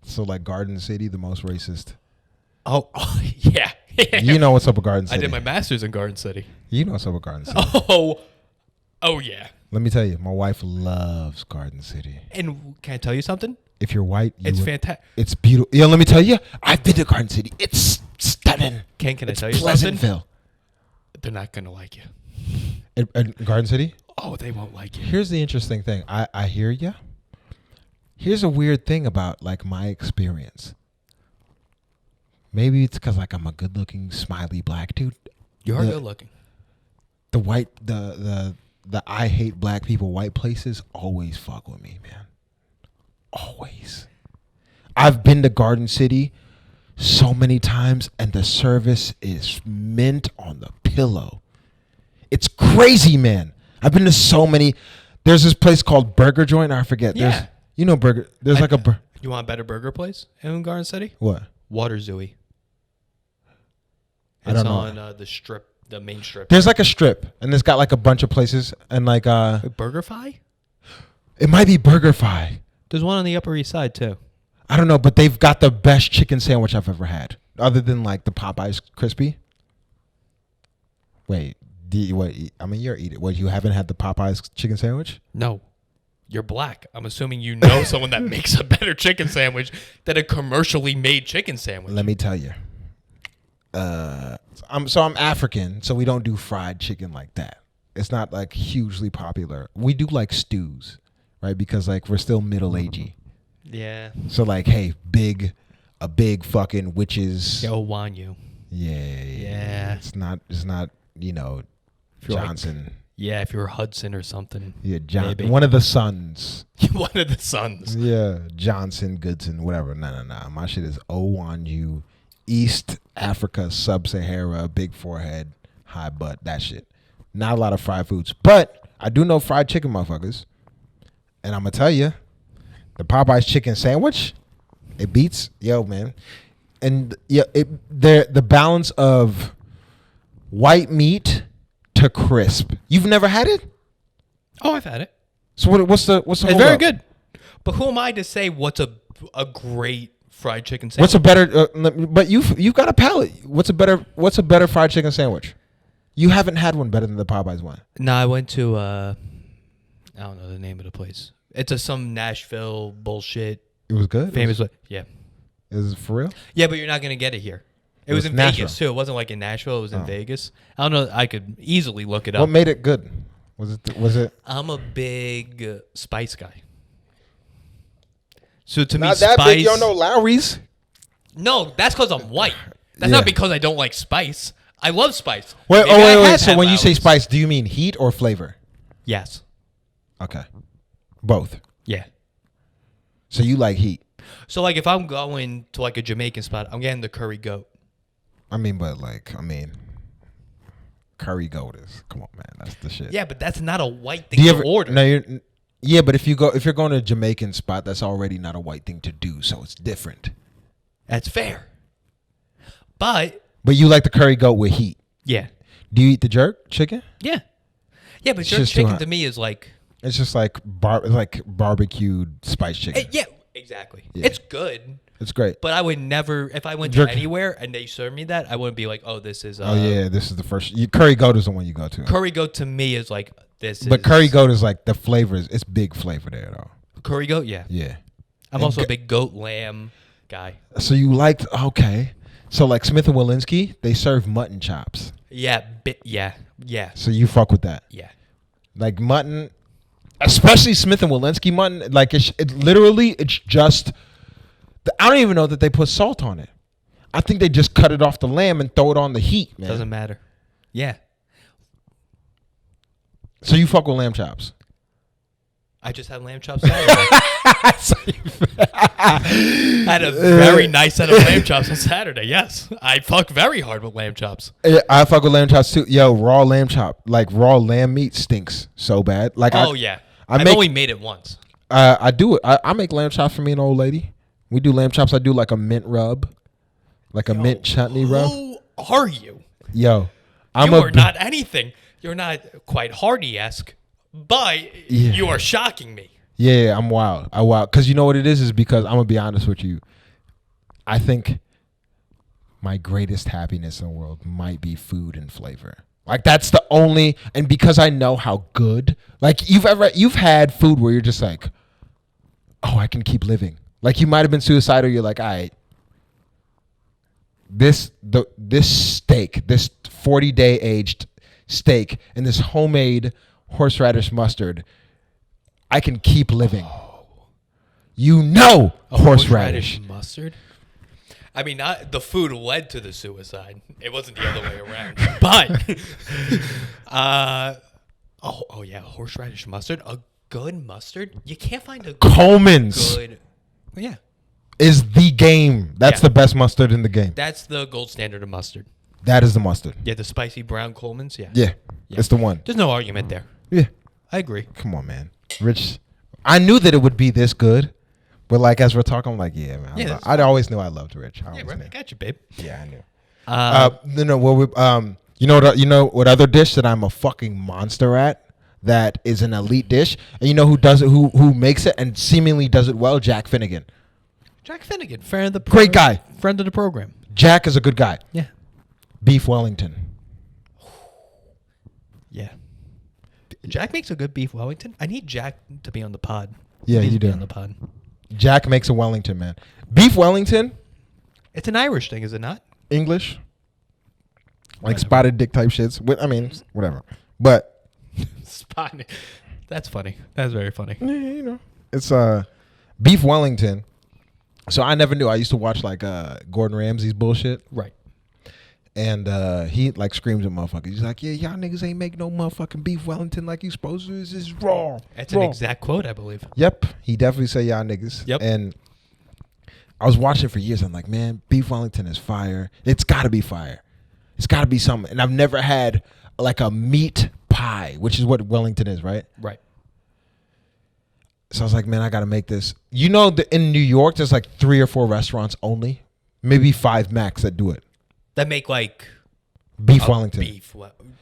So like Garden City, the most racist. Oh yeah. You know what's up with Garden City. I did my master's in Garden City. You know what's up with Garden City. Oh yeah. Let me tell you, my wife loves Garden City. And can I tell you something? If you're white, it's fantastic. It's beautiful. Yeah, let me tell you, I've been to Garden City. It's stunning. Can I tell you something? Pleasantville. They're not gonna like you. In Garden City? Oh, they won't like you. Here's the interesting thing. I hear you. Here's a weird thing about like my experience. Maybe it's because like I'm a good-looking, smiley black dude. You are good-looking. The I hate black people white places always fuck with me, man. Always. I've been to Garden City so many times, and the service is mint on the pillow. It's crazy, man. I've been to so many. There's this place called Burger Joint. I forget. Yeah. Burger. There's You want a better burger place in Garden City? What? Water Zooey. I don't know. It's on the strip, the main strip. There's like a strip, and it's got like a bunch of places, and like BurgerFi? It might be BurgerFi. There's one on the Upper East Side too. I don't know, but they've got the best chicken sandwich I've ever had, other than like the Popeyes crispy. Wait, I mean, you're eating. What, you haven't had the Popeyes chicken sandwich? No. You're black. I'm assuming you know someone that makes a better chicken sandwich than a commercially made chicken sandwich. Let me tell you. I'm African, so we don't do fried chicken like that. It's not like hugely popular. We do like stews, right? Because like we're still middle agey. Yeah. So like, hey, a big fucking witches. Yo, Oonyu. Yeah. It's not Johnson. Yeah, if you're Hudson or something. Yeah, one of the sons. One of the sons. Yeah, Johnson, Goodson, whatever. No. My shit is Oonyu East Africa, Sub-Sahara, big forehead, high butt, that shit. Not a lot of fried foods. But I do know fried chicken motherfuckers. And I'm going to tell you, the Popeye's chicken sandwich, it beats, yo, man. And yeah, the balance of white meat to crisp. You've never had it? Oh, I've had it. So what's the It's very good. But who am I to say what's a great fried chicken sandwich? What's a better? But you've got a palate. What's a better fried chicken sandwich? You haven't had one better than the Popeyes one. No, I went to I don't know the name of the place. It's some Nashville bullshit. It was good. Famous, yeah. Is it for real? Yeah, but you're not gonna get it here. It was in Nashville. Vegas too. It wasn't like in Nashville. It was in Vegas. I don't know. I could easily look it up. What made it good? Was it? I'm a big spice guy. So to me, Not spice. that big. You don't know Lowry's. No, that's because I'm white. That's Yeah. not because I don't like spice. I love spice. Wait. Maybe I Wait. have So had when you say Lowry's. spice, do you mean heat or flavor? Yes. Okay. Both. Yeah. So you like heat. So like if I'm going to like a Jamaican spot, I'm getting the curry goat. Curry goat is. Come on, man. That's the shit. Yeah, but that's not a white thing Do you to ever order. No, yeah, but if you're going to a Jamaican spot, that's already not a white thing to do, so it's different. That's fair. But you like the curry goat with heat. yeah. Do you eat the jerk chicken? Yeah. Yeah, but It's jerk just too chicken hot. to me is like It's just like barbecued spiced chicken. yeah, exactly. Yeah. It's good. It's great. But I would never, if I went Jerk- to anywhere and they served me that, I wouldn't be like, oh, this is. Oh yeah, this is the first. Curry goat is the one you go to. Curry goat to me is like this. But is, curry goat is like the flavors. It's big flavor there though. Curry goat, yeah. Yeah. I'm And also a big goat lamb guy. So you liked okay. So like Smith and Walensky, they serve mutton chops. Yeah, yeah. So you fuck with that. Yeah. Like mutton, especially Smith and Walensky mutton. Like it's just. I don't even know that they put salt on it. I think they just cut it off the lamb and throw it on the heat, man. Doesn't matter. Yeah. So you fuck with lamb chops. I just had lamb chops Saturday. I had a very nice set of lamb chops on Saturday. Yes. I fuck very hard with lamb chops. Yeah, I fuck with lamb chops too. Yo, raw lamb chop, like raw lamb meat stinks so bad. Like I've only made it once. I do it. I make lamb chops for me and old lady. We do lamb chops. I do like a mint rub, like a mint chutney rub. Who are you? Yo, You are not anything. You're not quite Hardy-esque, but you are shocking me. Yeah, I'm wild. I wild. Because you know what it is because I'm going to be honest with you. I think my greatest happiness in the world might be food and flavor. Like that's the only, and because I know how good, like you've had food where you're just like, oh, I can keep living. Like you might have been suicidal. You're like, all right, this steak, this 40-day aged steak, and this homemade horseradish mustard, I can keep living. Oh. You know, horseradish mustard. I mean, the food led to the suicide. It wasn't the other way around. But, oh yeah, horseradish mustard, a good mustard. You can't find a Coleman's good. Yeah, is the game. That's the best mustard in the game. that's the gold standard of mustard. That is the mustard. Yeah, the spicy brown Coleman's. Yeah, Yeah, it's the one. There's no argument there. Yeah, I agree. come on, man. Rich, I knew that it would be this good, but like as we're talking, I'm like, yeah, man. Yeah, I always knew I loved Rich. Yeah, bro, I got you, babe. Yeah, I knew. You know what other dish that I'm a fucking monster at? That is an elite dish, and you know who does it? Who makes it and seemingly does it well? Jack Finnegan. Jack Finnegan, friend of the Great guy. friend of the program. Jack is a good guy. Yeah, Beef Wellington. yeah. Jack makes a good beef Wellington. I need Jack to be on the pod. Yeah, He needs you to be do. on the pod. Jack makes a Wellington, man. Beef Wellington, It's an Irish thing, is it not? English, like Whatever. spotted dick type shits. I mean, whatever. But Spot. That's funny. That's very funny. yeah, you know, it's beef Wellington. So I never knew. I used to watch like Gordon Ramsay's bullshit, Right. and he like screams at motherfuckers. He's like, "Yeah, y'all niggas ain't make no motherfucking beef Wellington like you supposed to. This is raw." That's raw. an exact quote, I believe. Yep, he definitely say y'all niggas. Yep. And I was watching it for years. I'm like, man, beef Wellington is fire. It's got to be fire. It's got to be something. And I've never had like a meat pie, which is what Wellington is, right? Right. So I was like, man, I got to make this. You know, in New York, there's like 3 or 4 restaurants only, maybe 5 max that do it. That make like beef Wellington.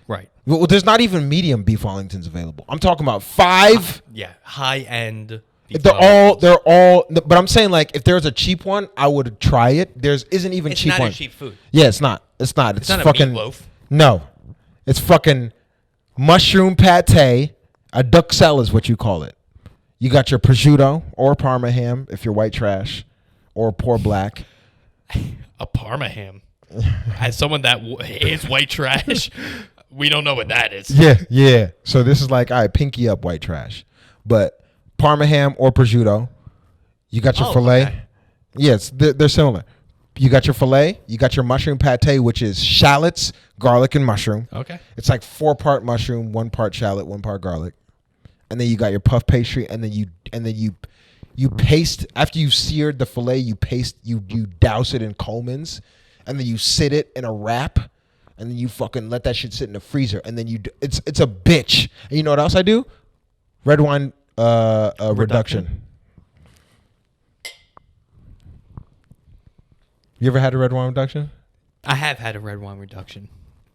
Right. Well, there's not even medium beef Wellingtons available. I'm talking about 5. Yeah, high end. They're all. But I'm saying like, if there's a cheap one, I would try it. Isn't even cheap one. It's not a cheap food. Yeah, it's not. It's not. It's not fucking a meatloaf. No, it's fucking mushroom pate. A duxelle is what you call it. You got your prosciutto or Parma ham if you're white trash, or poor black. A Parma ham. As someone that is white trash, we don't know what that is. Yeah. So this is like, all right, pinky up white trash, but Parma ham or prosciutto. You got your filet. Okay. Yes, they're similar. You got your filet. You got your mushroom pate, which is shallots, garlic, and mushroom. Okay. It's like 4-part mushroom, 1 part shallot, 1 part garlic. And then you got your puff pastry, and then you paste after you've seared the filet. You douse it in Coleman's, and then you sit it in a wrap, and then you fucking let that shit sit in the freezer, and then it's a bitch. And you know what else I do? Red wine reduction. You ever had a red wine reduction? I have had a red wine reduction,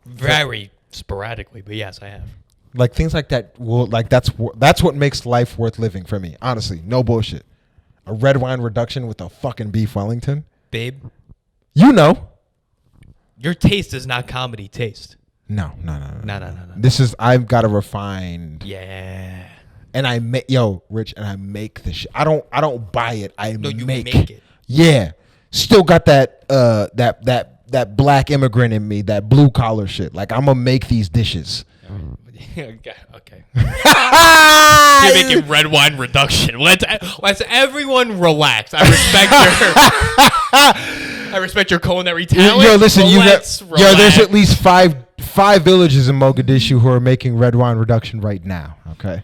very sporadically, but yes, I have. Like things like that. Well, like that's what makes life worth living for me. Honestly, no bullshit. A red wine reduction with a fucking beef Wellington, babe. You know, your taste is not comedy taste. No. This is I've got a refined. Yeah. And I make Rich, and I make this shit. I don't buy it. You make it. Yeah. Still got that that black immigrant in me, that blue collar shit. Like I'm gonna make these dishes. Okay. You're making red wine reduction. Let's everyone relax. I respect your culinary talent. Yo, listen, there's at least five villages in Mogadishu who are making red wine reduction right now. Okay.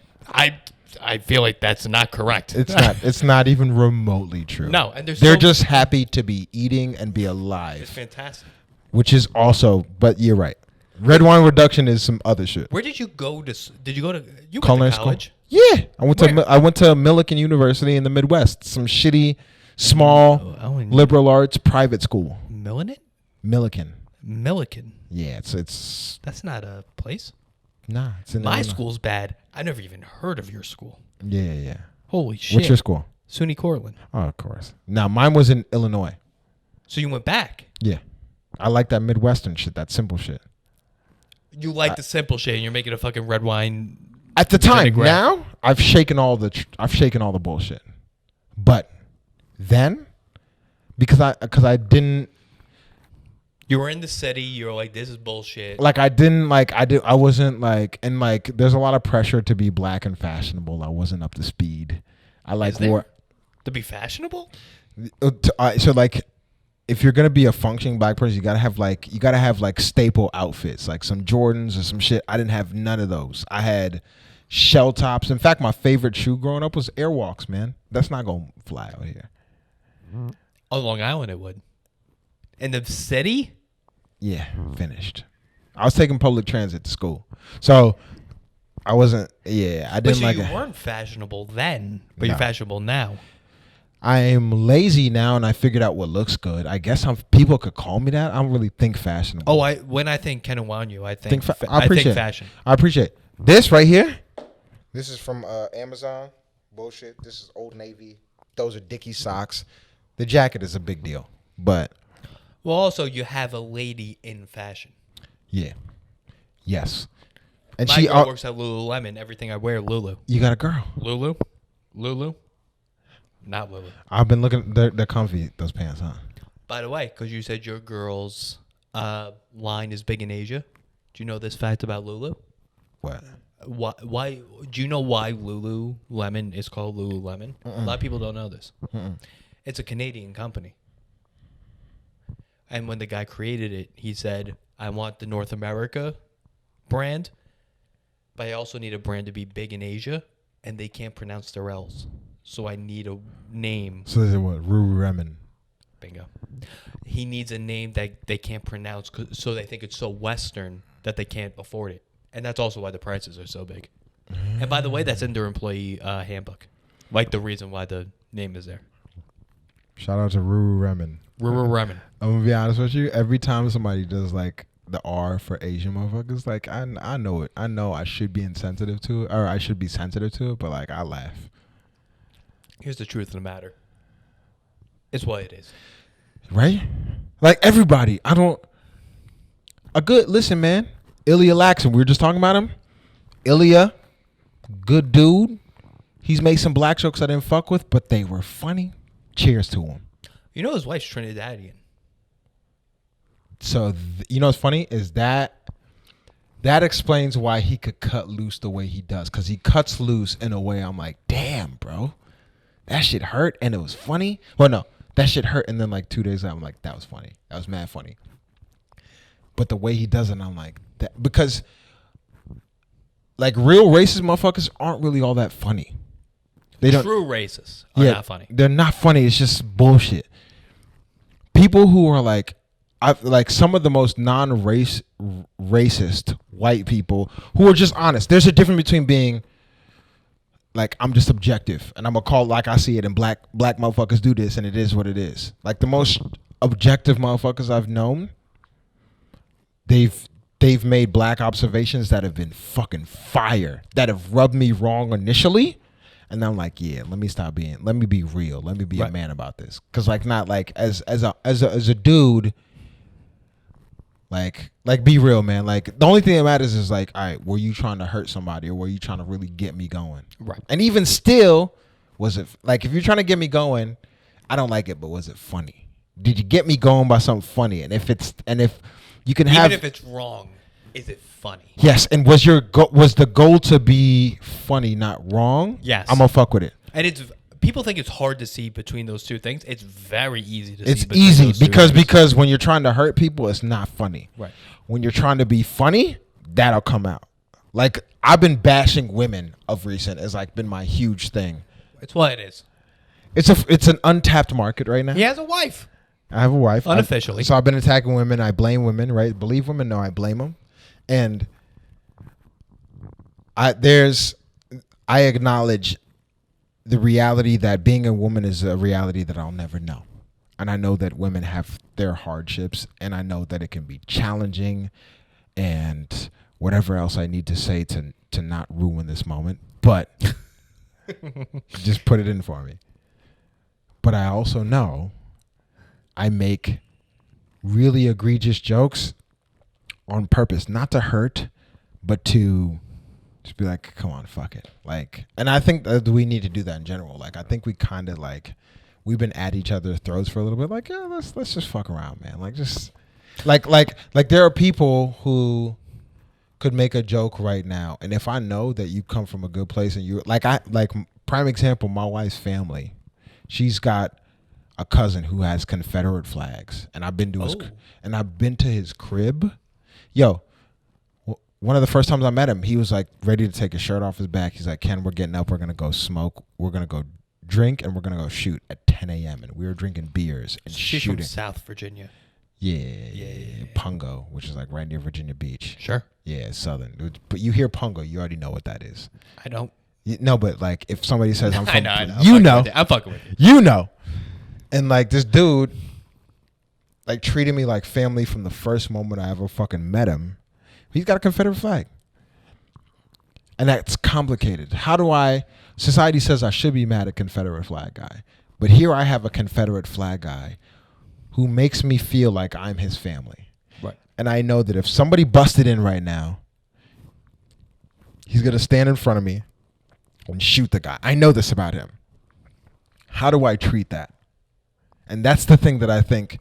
I feel like that's not correct. It's not. It's not even remotely true. No, and they're just happy to be eating and be alive. It's fantastic. Which is also, but you're right. Red wine reduction is some other shit. Where did you go to? Did you go to? You culinary went to college? School? Yeah, I went to Millikan University in the Midwest. Some shitty, small, liberal arts private school. Millikan. Yeah, it's. That's not a place. Nah, it's in my Illinois. School's bad. I never even heard of your school. Yeah. Holy shit! What's your school? SUNY Cortland. Oh, of course. Now mine was in Illinois. So you went back? Yeah, I like that Midwestern shit, that simple shit. You like the simple shit, and you're making a fucking red wine. At the time, now I've shaken all the bullshit. But then, because I didn't. You were in the city. You were like, "This is bullshit." Like I wasn't like, and like, there's a lot of pressure to be black and fashionable. I wasn't up to speed. I like more to be fashionable. So like, if you're gonna be a functioning black person, you gotta have like staple outfits, like some Jordans or some shit. I didn't have none of those. I had shell tops. In fact, my favorite shoe growing up was Airwalks. Man, that's not gonna fly out here. On Long Island, it would. In the city. Yeah, finished. I was taking public transit to school, so I wasn't. Yeah, I didn't like. You weren't fashionable then, but you're fashionable now. I'm lazy now, and I figured out what looks good. I guess people could call me that. I don't really think fashionable. When I think Ken Oonyu, I think fashion. I appreciate this right here. This is from Amazon. Bullshit. This is Old Navy. Those are Dickie socks. The jacket is a big deal, but. Well, also, you have a lady in fashion. Yeah. Yes. And my girl works at Lululemon. Everything I wear, Lulu. You got a girl. Lulu? Not Lulu. I've been looking. They're comfy, those pants, huh? By the way, because you said your girl's line is big in Asia. Do you know this fact about Lulu? What? Why? Do you know why Lululemon is called Lululemon? A lot of people don't know this. It's a Canadian company. And when the guy created it, he said, I want the North America brand, but I also need a brand to be big in Asia, and they can't pronounce their L's. So I need a name. So is it what? Lululemon. Bingo. He needs a name that they can't pronounce, so they think it's so Western that they can't afford it. And that's also why the prices are so big. And by the way, that's in their employee handbook. Like the reason why the name is there. Shout out to Ruru Remen. Ruru Remen. I'm gonna be honest with you. Every time somebody does like the R for Asian motherfuckers, like I know it. I know I should be insensitive to it, or I should be sensitive to it, but like I laugh. Here's the truth of the matter. It's what it is. Right? Like everybody. Listen, man. Ilya Laxon, we were just talking about him. Ilya, good dude. He's made some black jokes I didn't fuck with, but they were funny. Cheers to him. You know his wife's Trinidadian. So, you know what's funny is that explains why he could cut loose the way he does. Because he cuts loose in a way I'm like, damn, bro. That shit hurt and it was funny. Well, no. That shit hurt and then like 2 days later, I'm like, that was funny. That was mad funny. But the way he does it, I'm like, that, because like real racist motherfuckers aren't really all that funny. They don't. True racists are not funny. They're not funny. It's just bullshit. People who are like some of the most racist white people who are just honest. There's a difference between being like, I'm just objective and I'm gonna call it like I see it, and black motherfuckers do this and it is what it is. Like the most objective motherfuckers I've known, they've made black observations that have been fucking fire, that have rubbed me wrong initially. And I'm like, yeah, let me be real. Let me be a man about this. Cause like not like as a dude, like be real, man. Like the only thing that matters is like, all right, were you trying to hurt somebody or were you trying to really get me going? Right. And even still, was it like, if you're trying to get me going, I don't like it, but was it funny? Did you get me going by something funny? And if you can have, even if it's wrong, is it funny? Yes. And was the goal to be funny, not wrong? Yes. I'm gonna fuck with it. And people think it's hard to see between those two things. It's very easy to see. It's between easy those two things. because when you're trying to hurt people, it's not funny. Right. When you're trying to be funny, that'll come out. Like I've been bashing women of recent as like been my huge thing. It's what it is. It's an untapped market right now. He has a wife. I have a wife. Unofficially. So I've been attacking women. I blame women, right? Believe women? No, I blame them. And I acknowledge the reality that being a woman is a reality that I'll never know. And I know that women have their hardships, and I know that it can be challenging and whatever else I need to say to not ruin this moment. But just put it in for me. But I also know I make really egregious jokes on purpose, not to hurt, but to just be like, come on, fuck it. Like, and I think that we need to do that in general. Like, I think we kind of like, we've been at each other's throats for a little bit. Like, yeah, let's just fuck around, man. Like, just like there are people who could make a joke right now, and if I know that you come from a good place and you like prime example, my wife's family, she's got a cousin who has Confederate flags, and I've been to his crib. Yo, one of the first times I met him, he was like ready to take his shirt off his back. He's like, Ken, we're getting up. We're going to go smoke. We're going to go drink, and we're going to go shoot at 10 a.m. And we were drinking beers and She's shooting. from South Virginia. Yeah. Pungo, which is like right near Virginia Beach. Sure. Yeah, southern. But you hear Pungo, you already know what that is. I don't. No, but like if somebody says I'm from, I know. I'm fucking with you. You know. And like this dude like treated me like family from the first moment I ever fucking met him. He's got a Confederate flag. And that's complicated. Society says I should be mad at Confederate flag guy. But here I have a Confederate flag guy who makes me feel like I'm his family. Right. And I know that if somebody busted in right now, he's going to stand in front of me and shoot the guy. I know this about him. How do I treat that? And that's the thing that I think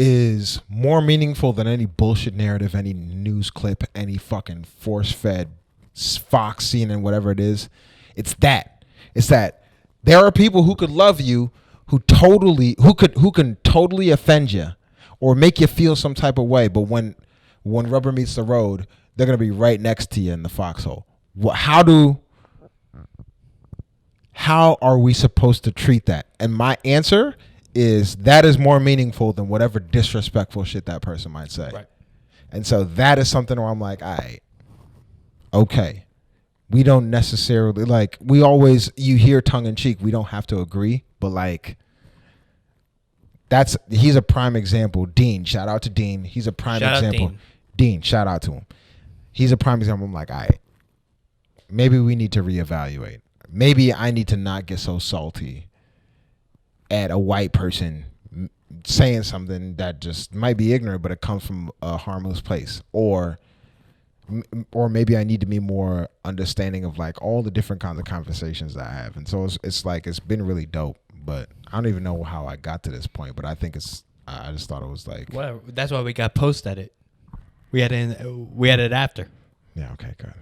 is more meaningful than any bullshit narrative, any news clip, any fucking force-fed Fox scene and whatever it is. It's that there are people who could love you who can totally offend you or make you feel some type of way, but when rubber meets the road, they're going to be right next to you in the foxhole. How how are we supposed to treat that? And my answer is that is more meaningful than whatever disrespectful shit that person might say. Right. And so that is something where I'm like, all right, okay. We don't necessarily like, we always, you hear tongue in cheek, we don't have to agree, but like, he's a prime example. Dean, shout out to Dean. He's a prime example. Dean, shout out to him. He's a prime example. I'm like, all right, maybe we need to reevaluate. Maybe I need to not get so salty at a white person saying something that just might be ignorant, but it comes from a harmless place. Or maybe I need to be more understanding of like all the different kinds of conversations that I have. And so it's like, it's been really dope, but I don't even know how I got to this point, but I think I just thought it was like, whatever. That's why we got post edit. We had it after. Yeah. Okay, good.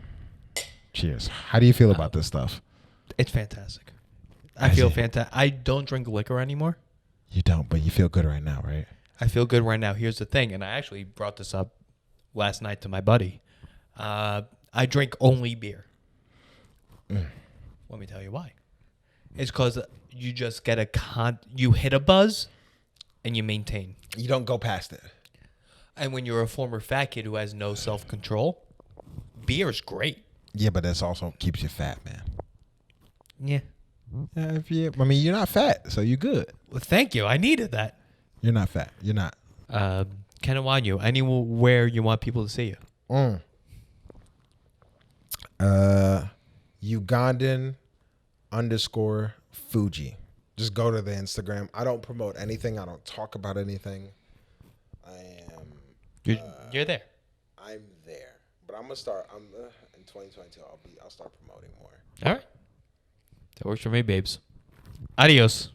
Cheers. How do you feel about this stuff? It's fantastic. I feel fantastic. I don't drink liquor anymore. You don't, but you feel good right now, right? I feel good right now. Here's the thing, and I actually brought this up last night to my buddy. I drink only beer. Let me tell you why. It's because you just get you hit a buzz, and you maintain. You don't go past it. And when you're a former fat kid who has no self-control, beer is great. Yeah, but that's also keeps you fat, man. Yeah. I mean, you're not fat, so you're good. Well, thank you. I needed that. You're not fat. You're not. Ken Oonyu, anywhere you want people to see you. Ugandan _Fuji. Just go to the Instagram. I don't promote anything. I don't talk about anything. You're there. I'm there, but I'm gonna start. In 2022. I'll start promoting more. All right. That works for me, babes. Adios.